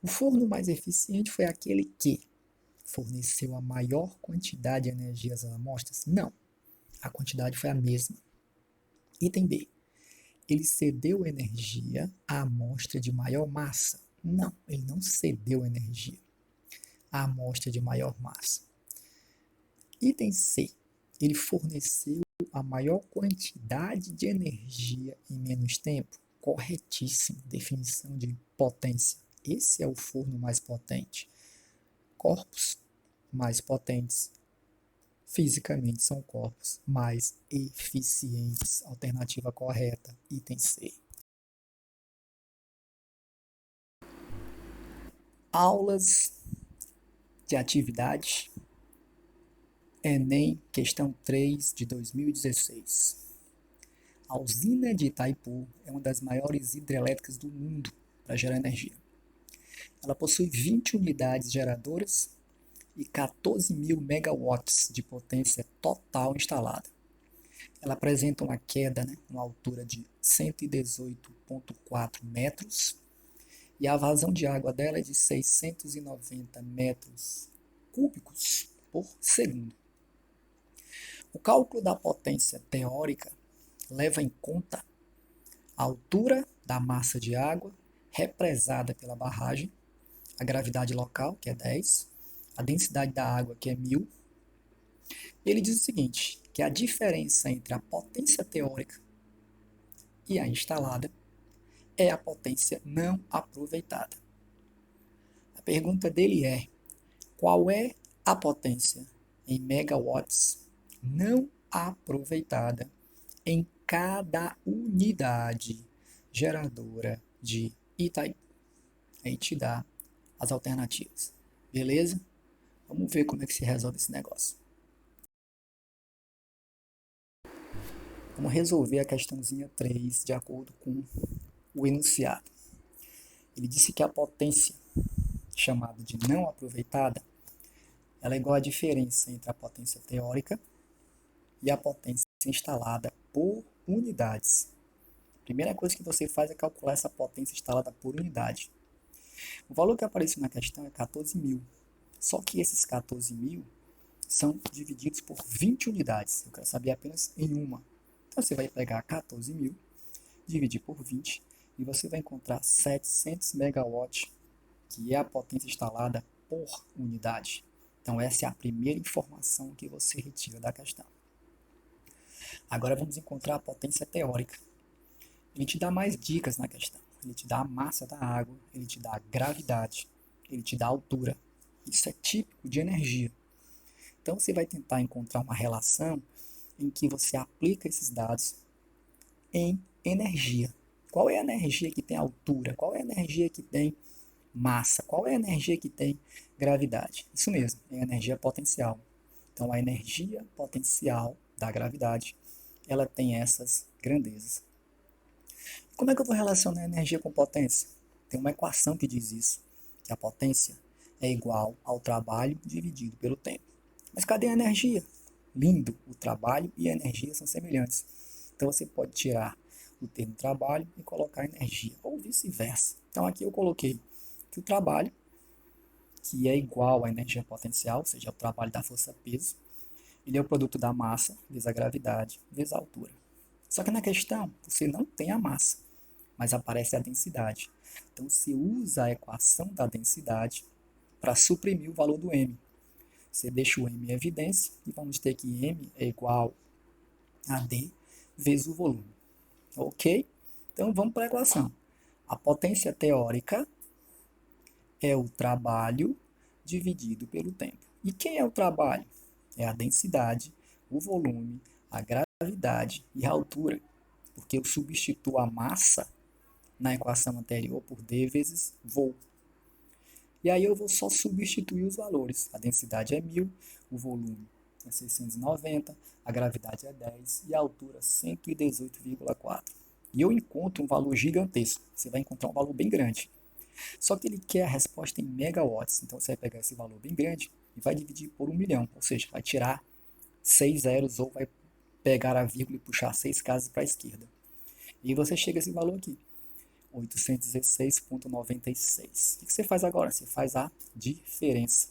o forno mais eficiente foi aquele que forneceu a maior quantidade de energia às amostras? Não, a quantidade foi a mesma. Item B, ele cedeu energia à amostra de maior massa? Não, ele não cedeu energia à amostra de maior massa. Item C, ele forneceu a maior quantidade de energia em menos tempo? Corretíssimo, definição de potência. Esse é o forno mais potente. Corpos mais potentes, fisicamente, são corpos mais eficientes. Alternativa correta, item C. Aulas de atividade. Enem, questão 3 de 2016. A usina de Itaipu é uma das maiores hidrelétricas do mundo para gerar energia. Ela possui 20 unidades geradoras e 14.000 megawatts de potência total instalada. Ela apresenta uma queda, uma altura de 118,4 metros e a vazão de água dela é de 690 metros cúbicos por segundo. O cálculo da potência teórica leva em conta a altura da massa de água represada pela barragem, a gravidade local, que é 10, a densidade da água, que é 1.000. Ele diz o seguinte, que a diferença entre a potência teórica e a instalada é a potência não aproveitada. A pergunta dele é, qual é a potência em megawatts não aproveitada em cada unidade geradora de Itaipu? Aí te dá as alternativas. Beleza? Vamos ver como é que se resolve esse negócio. Vamos resolver a questãozinha 3 de acordo com o enunciado. Ele disse que a potência, chamada de não aproveitada, ela é igual à diferença entre a potência teórica e a potência instalada por unidades. A primeira coisa que você faz é calcular essa potência instalada por unidade. O valor que apareceu na questão é 14.000. Só que esses 14.000 são divididos por 20 unidades. Eu quero saber apenas em uma. Então você vai pegar 14.000, dividir por 20, e você vai encontrar 700 megawatts que é a potência instalada por unidade. Então, essa é a primeira informação que você retira da questão. Agora vamos encontrar a potência teórica. Ele te dá mais dicas na questão. Ele te dá a massa da água, ele te dá a gravidade, ele te dá a altura. Isso é típico de energia. Então, você vai tentar encontrar uma relação em que você aplica esses dados em energia. Qual é a energia que tem altura? Qual é a energia que tem massa? Qual é a energia que tem gravidade? Isso mesmo, é a energia potencial. Então, a energia potencial da gravidade, ela tem essas grandezas. Como é que eu vou relacionar energia com potência? Tem uma equação que diz isso, que a potência é igual ao trabalho dividido pelo tempo. Mas cadê a energia? Lindo, o trabalho e a energia são semelhantes. Então você pode tirar o termo trabalho e colocar energia, ou vice-versa. Então aqui eu coloquei que o trabalho, que é igual à energia potencial, ou seja, o trabalho da força-peso, ele é o produto da massa vezes a gravidade vezes a altura. Só que na questão, você não tem a massa, mas aparece a densidade. Então você usa a equação da densidade para suprimir o valor do m. Você deixa o m em evidência e vamos ter que m é igual a d vezes o volume. Ok? Então vamos para a equação. A potência teórica é o trabalho dividido pelo tempo. E quem é o trabalho? É a densidade, o volume, a gravidade e a altura. Porque eu substituo a massa na equação anterior por d vezes vô. E aí eu vou só substituir os valores. A densidade é 1000, o volume é 690, a gravidade é 10 e a altura 118,4. E eu encontro um valor gigantesco. Você vai encontrar um valor bem grande. Só que ele quer a resposta em megawatts. Então você vai pegar esse valor bem grande e vai dividir por 1 milhão. Ou seja, vai tirar 6 zeros ou vai pegar a vírgula e puxar 6 casas para a esquerda. E você chega a esse valor aqui. 816,96. O que você faz agora? Você faz a diferença.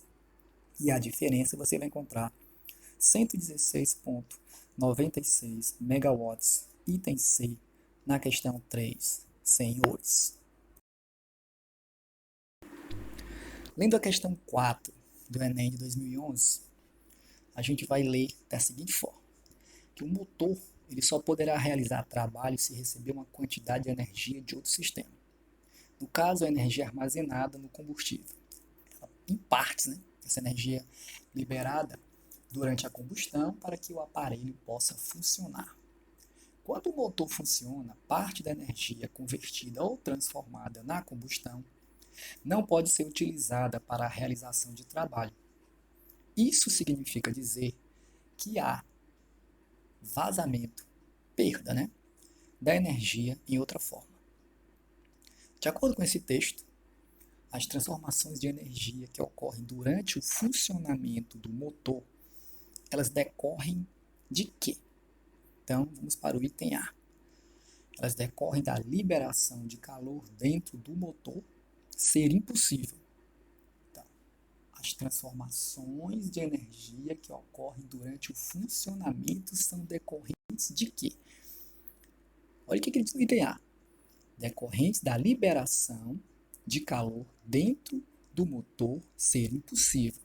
E a diferença você vai encontrar 116,96 megawatts, item C, na questão 3, senhores. Lendo a questão 4 do Enem de 2011, a gente vai ler da seguinte forma, que o motor ele só poderá realizar trabalho se receber uma quantidade de energia de outro sistema. No caso, a energia armazenada no combustível. Em partes, né? Essa energia liberada durante a combustão para que o aparelho possa funcionar. Quando o motor funciona, parte da energia convertida ou transformada na combustão não pode ser utilizada para a realização de trabalho. Isso significa dizer que há vazamento, perda, né, da energia em outra forma. De acordo com esse texto, as transformações de energia que ocorrem durante o funcionamento do motor, elas decorrem de quê? Então, vamos para o item A. Elas decorrem da liberação de calor dentro do motor ser impossível. Então, as transformações de energia que ocorrem durante o funcionamento são decorrentes de quê? Olha o que ele diz no item A. Decorrentes da liberação de calor dentro do motor ser impossível.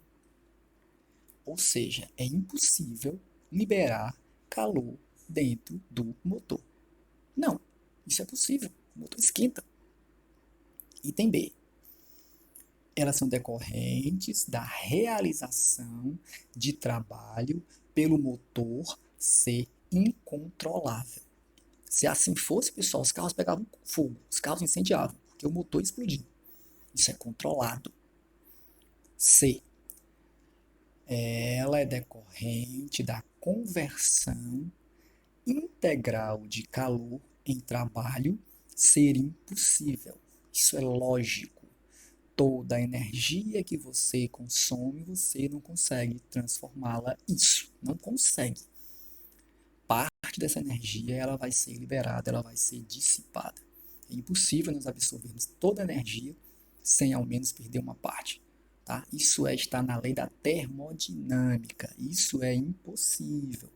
Ou seja, é impossível liberar calor dentro do motor. Não, isso é possível. O motor esquenta. Item B. Elas são decorrentes da realização de trabalho pelo motor ser incontrolável. Se assim fosse, pessoal, os carros pegavam fogo, os carros incendiavam, porque o motor explodiu. Isso é controlado. C. Ela é decorrente da conversão integral de calor em trabalho ser impossível. Isso é lógico. Toda a energia que você consome, você não consegue transformá-la isso. Não consegue. Parte dessa energia ela vai ser liberada, ela vai ser dissipada. É impossível nós absorvermos toda a energia sem ao menos perder uma parte. Tá? Isso está na lei da termodinâmica. Isso é impossível.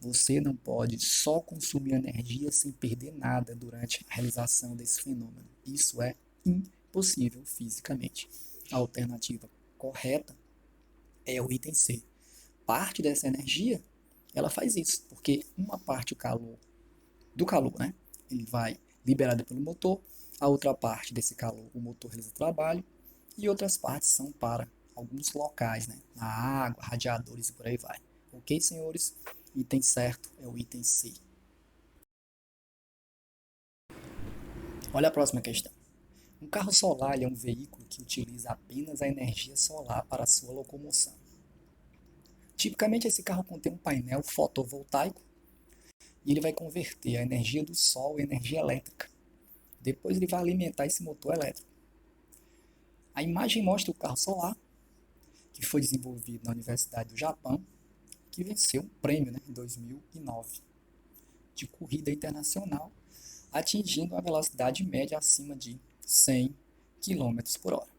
Você não pode só consumir energia sem perder nada durante a realização desse fenômeno. Isso é impossível. possível fisicamente. A alternativa correta é o item C. Parte dessa energia, ela faz isso, porque uma parte do calor, né, ele vai liberado pelo motor, a outra parte desse calor, o motor realiza o trabalho, e outras partes são para alguns locais, né, na água, radiadores e por aí vai. Ok, senhores? Item certo é o item C. Olha a próxima questão. Um carro solar é um veículo que utiliza apenas a energia solar para sua locomoção. Tipicamente, esse carro contém um painel fotovoltaico e ele vai converter a energia do sol em energia elétrica. Depois ele vai alimentar esse motor elétrico. A imagem mostra o carro solar, que foi desenvolvido na Universidade do Japão, que venceu um prêmio, né, em 2009 de corrida internacional, atingindo a velocidade média acima de 100 km por hora.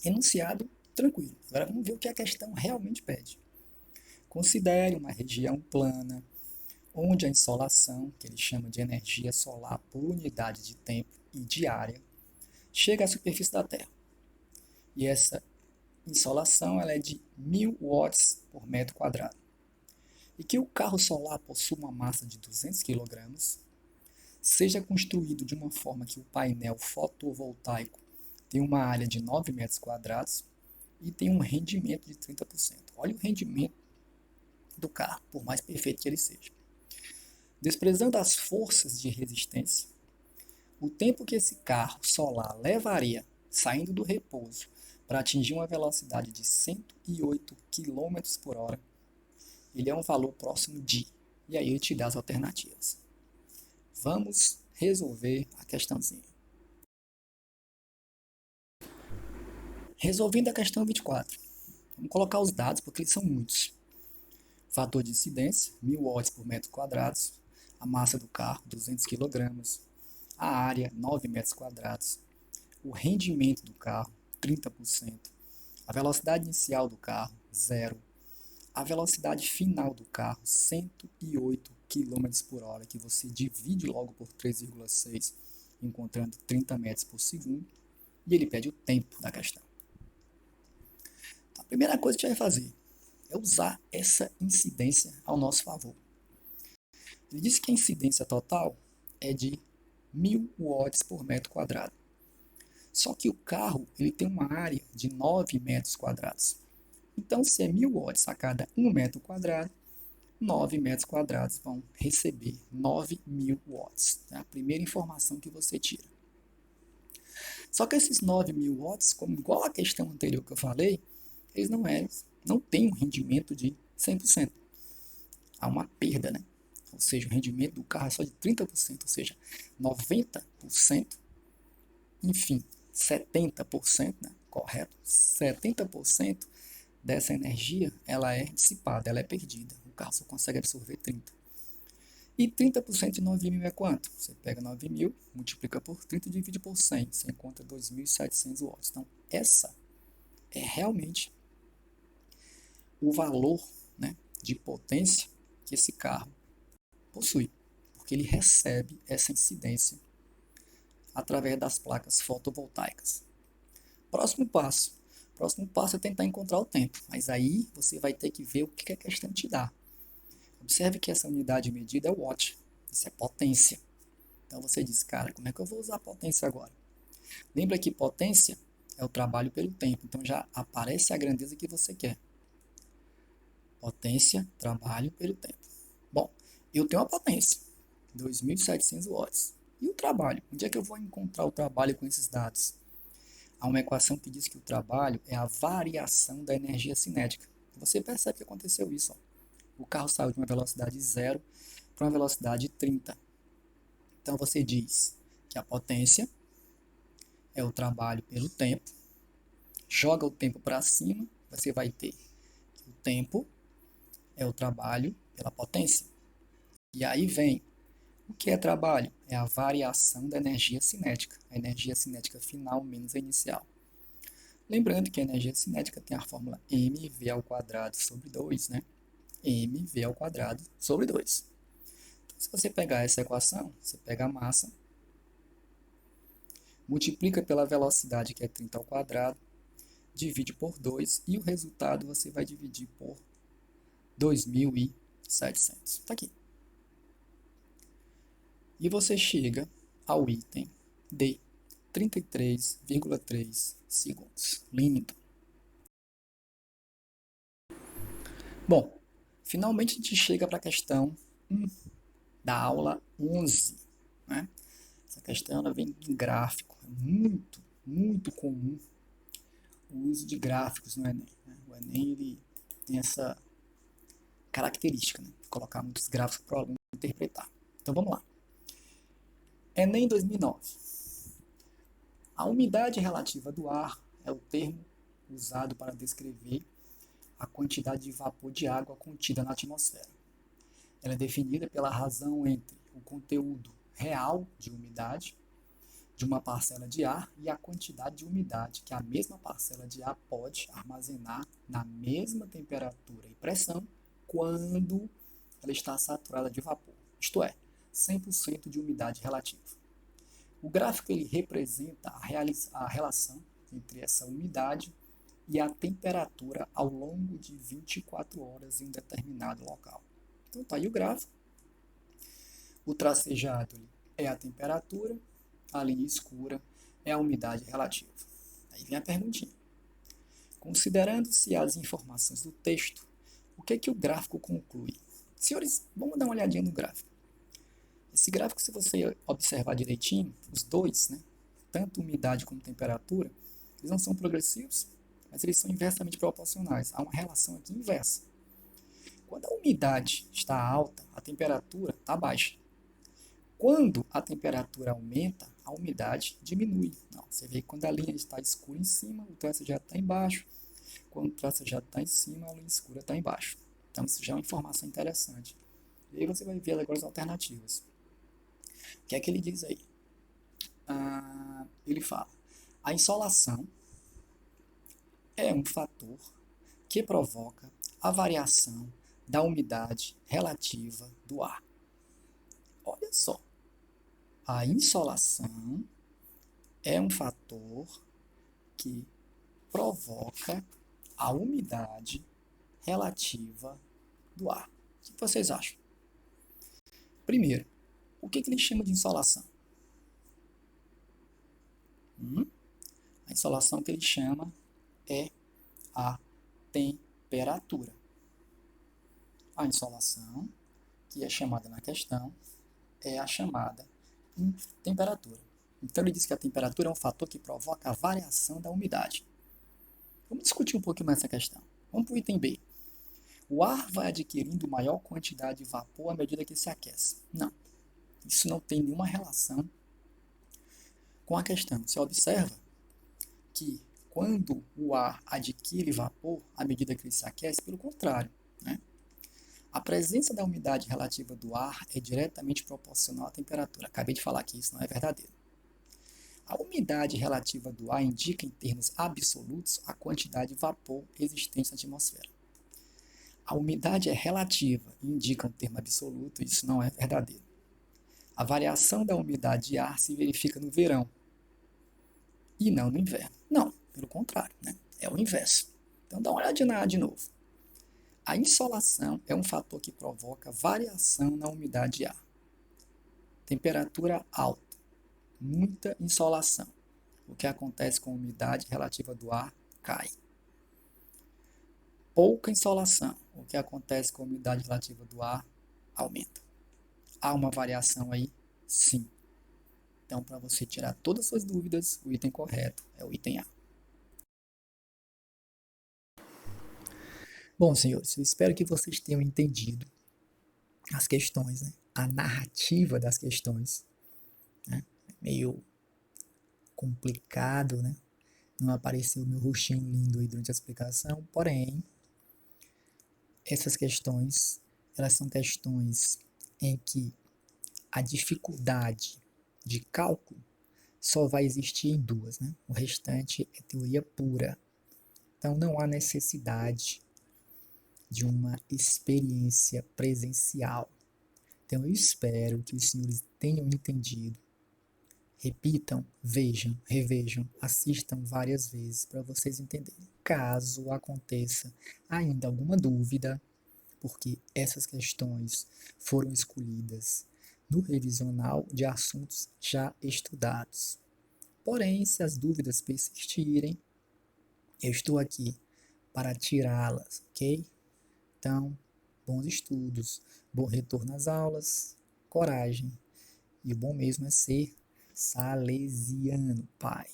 Enunciado tranquilo. Agora vamos ver o que a questão realmente pede. Considere uma região plana, onde a insolação, que ele chama de energia solar por unidade de tempo e de área, chega à superfície da Terra. E essa insolação ela é de 1000 watts por metro quadrado. E que o carro solar possua uma massa de 200 kg, seja construído de uma forma que o painel fotovoltaico tenha uma área de 9 metros quadrados e tenha um rendimento de 30%. Olha o rendimento do carro, por mais perfeito que ele seja. Desprezando as forças de resistência, o tempo que esse carro solar levaria saindo do repouso para atingir uma velocidade de 108 km por hora, ele é um valor próximo de, e aí ele te dá as alternativas. Vamos resolver a questãozinha. Resolvendo a questão 24. Vamos colocar os dados porque eles são muitos. Fator de incidência, 1000 watts por metro quadrado. A massa do carro, 200 kg. A área, 9 metros quadrados. O rendimento do carro, 30%. A velocidade inicial do carro, 0. A velocidade final do carro, 108 km por hora, que você divide logo por 3,6, encontrando 30 metros por segundo. E ele pede o tempo da questão. A primeira coisa que a gente vai fazer é usar essa incidência ao nosso favor. Ele disse que a incidência total é de 1000 watts por metro quadrado. Só que o carro ele tem uma área de 9 metros quadrados. Então, se é 1000 watts a cada 1 metro quadrado, 9 metros quadrados vão receber 9000 watts. É a primeira informação que você tira. Só que esses 9000 watts, como igual a questão anterior que eu falei, eles não têm um rendimento de 100%. Há uma perda, né? Ou seja, o rendimento do carro é só de 30%, ou seja, 90%, enfim, 70%, né? Correto? 70% dessa energia, ela é dissipada, ela é perdida. O carro só consegue absorver 30%. E 30% de 9.000 é quanto? Você pega 9.000, multiplica por 30 e divide por 100. Você encontra 2.700 watts. Então, essa é realmente o valor, né, de potência que esse carro possui. Porque ele recebe essa incidência através das placas fotovoltaicas. Próximo passo. Próximo passo é tentar encontrar o tempo. Mas aí você vai ter que ver o que a questão te dá. Observe que essa unidade medida é watt. Isso é potência. Então você diz, cara, como é que eu vou usar potência agora? Lembra que potência é o trabalho pelo tempo. Então já aparece a grandeza que você quer. Potência, trabalho pelo tempo. Bom, eu tenho a potência, 2.700 watts. E o trabalho? Onde é que eu vou encontrar o trabalho com esses dados? Há uma equação que diz que o trabalho é a variação da energia cinética. Você percebe que aconteceu isso. Ó. O carro saiu de uma velocidade 0 para uma velocidade 30. Então você diz que a potência é o trabalho pelo tempo. Joga o tempo para cima, você vai ter que o tempo é o trabalho pela potência. E aí vem, o que é trabalho? É a variação da energia cinética. A energia cinética final menos a inicial. Lembrando que a energia cinética tem a fórmula mv ao quadrado sobre 2, né? mv ao quadrado sobre 2. Então, se você pegar essa equação, você pega a massa multiplica pela velocidade, que é 30 ao quadrado, divide por 2 e o resultado você vai dividir por 2.700. Está aqui. E você chega ao item de 33,3 segundos. Lindo. Bom, finalmente a gente chega para a questão 1 da aula 11. Né? Essa questão ela vem em gráfico. É muito, muito comum o uso de gráficos no Enem. Né? O Enem ele tem essa característica, né? De colocar muitos gráficos para o aluno interpretar. Então vamos lá. Enem 2009. A umidade relativa do ar é o termo usado para descrever a quantidade de vapor de água contida na atmosfera. Ela é definida pela razão entre o conteúdo real de umidade de uma parcela de ar e a quantidade de umidade que a mesma parcela de ar pode armazenar na mesma temperatura e pressão quando ela está saturada de vapor, isto é, 100% de umidade relativa. O gráfico ele representa a relação entre essa umidade e a temperatura ao longo de 24 horas em um determinado local. Então está aí o gráfico. O tracejado é a temperatura, a linha escura é a umidade relativa. Aí vem a perguntinha. Considerando-se as informações do texto, o que o gráfico conclui? Senhores, vamos dar uma olhadinha no gráfico. Esse gráfico, se você observar direitinho, os dois, né, tanto umidade como temperatura, eles não são progressivos, mas eles são inversamente proporcionais. Há uma relação aqui inversa. Quando a umidade está alta, a temperatura está baixa. Quando a temperatura aumenta, a umidade diminui. Não, você vê que quando a linha está escura em cima, o tracejado está embaixo. Quando o tracejado está em cima, a linha escura está embaixo. Então, isso já é uma informação interessante. E aí você vai ver agora as alternativas. O que é que ele diz aí? Ele fala, a insolação é um fator que provoca a variação da umidade relativa do ar. Olha só, a insolação é um fator que provoca a umidade relativa do ar. O que vocês acham? Primeiro, o que ele chama de insolação? A insolação que ele chama é a temperatura. A insolação, que é chamada na questão, é a chamada temperatura. Então ele diz que a temperatura é um fator que provoca a variação da umidade. Vamos discutir um pouquinho mais essa questão. Vamos para o item B. O ar vai adquirindo maior quantidade de vapor à medida que se aquece. Não, isso não tem nenhuma relação com a questão. Você observa que quando o ar adquire vapor à medida que ele se aquece, pelo contrário, né? A presença da umidade relativa do ar é diretamente proporcional à temperatura. Acabei de falar que isso não é verdadeiro. A umidade relativa do ar indica, em termos absolutos, a quantidade de vapor existente na atmosfera. A umidade é relativa e indica um termo absoluto, isso não é verdadeiro. A variação da umidade de ar se verifica no verão e não no inverno. Não, pelo contrário, né? É o inverso. Então dá uma olhadinha de novo. A insolação é um fator que provoca variação na umidade de ar. Temperatura alta, muita insolação. O que acontece com a umidade relativa do ar cai. Pouca insolação. O que acontece com a umidade relativa do ar aumenta. Há uma variação aí? Sim. Então, para você tirar todas as suas dúvidas, o item correto é o item A. Bom, senhores, eu espero que vocês tenham entendido as questões, né? A narrativa das questões. Né? Meio complicado, né? Não apareceu meu rostinho lindo aí durante a explicação, porém, essas questões, elas são questões em que a dificuldade de cálculo só vai existir em duas, né? O restante é teoria pura. Então, não há necessidade de uma experiência presencial. Então, eu espero que os senhores tenham entendido Repitam, vejam, revejam, assistam várias vezes para vocês entenderem. Caso aconteça ainda alguma dúvida, porque essas questões foram escolhidas no revisional de assuntos já estudados. Porém, se as dúvidas persistirem, eu estou aqui para tirá-las, ok? Então, bons estudos, bom retorno às aulas, coragem. E o bom mesmo é ser salesiano, pai.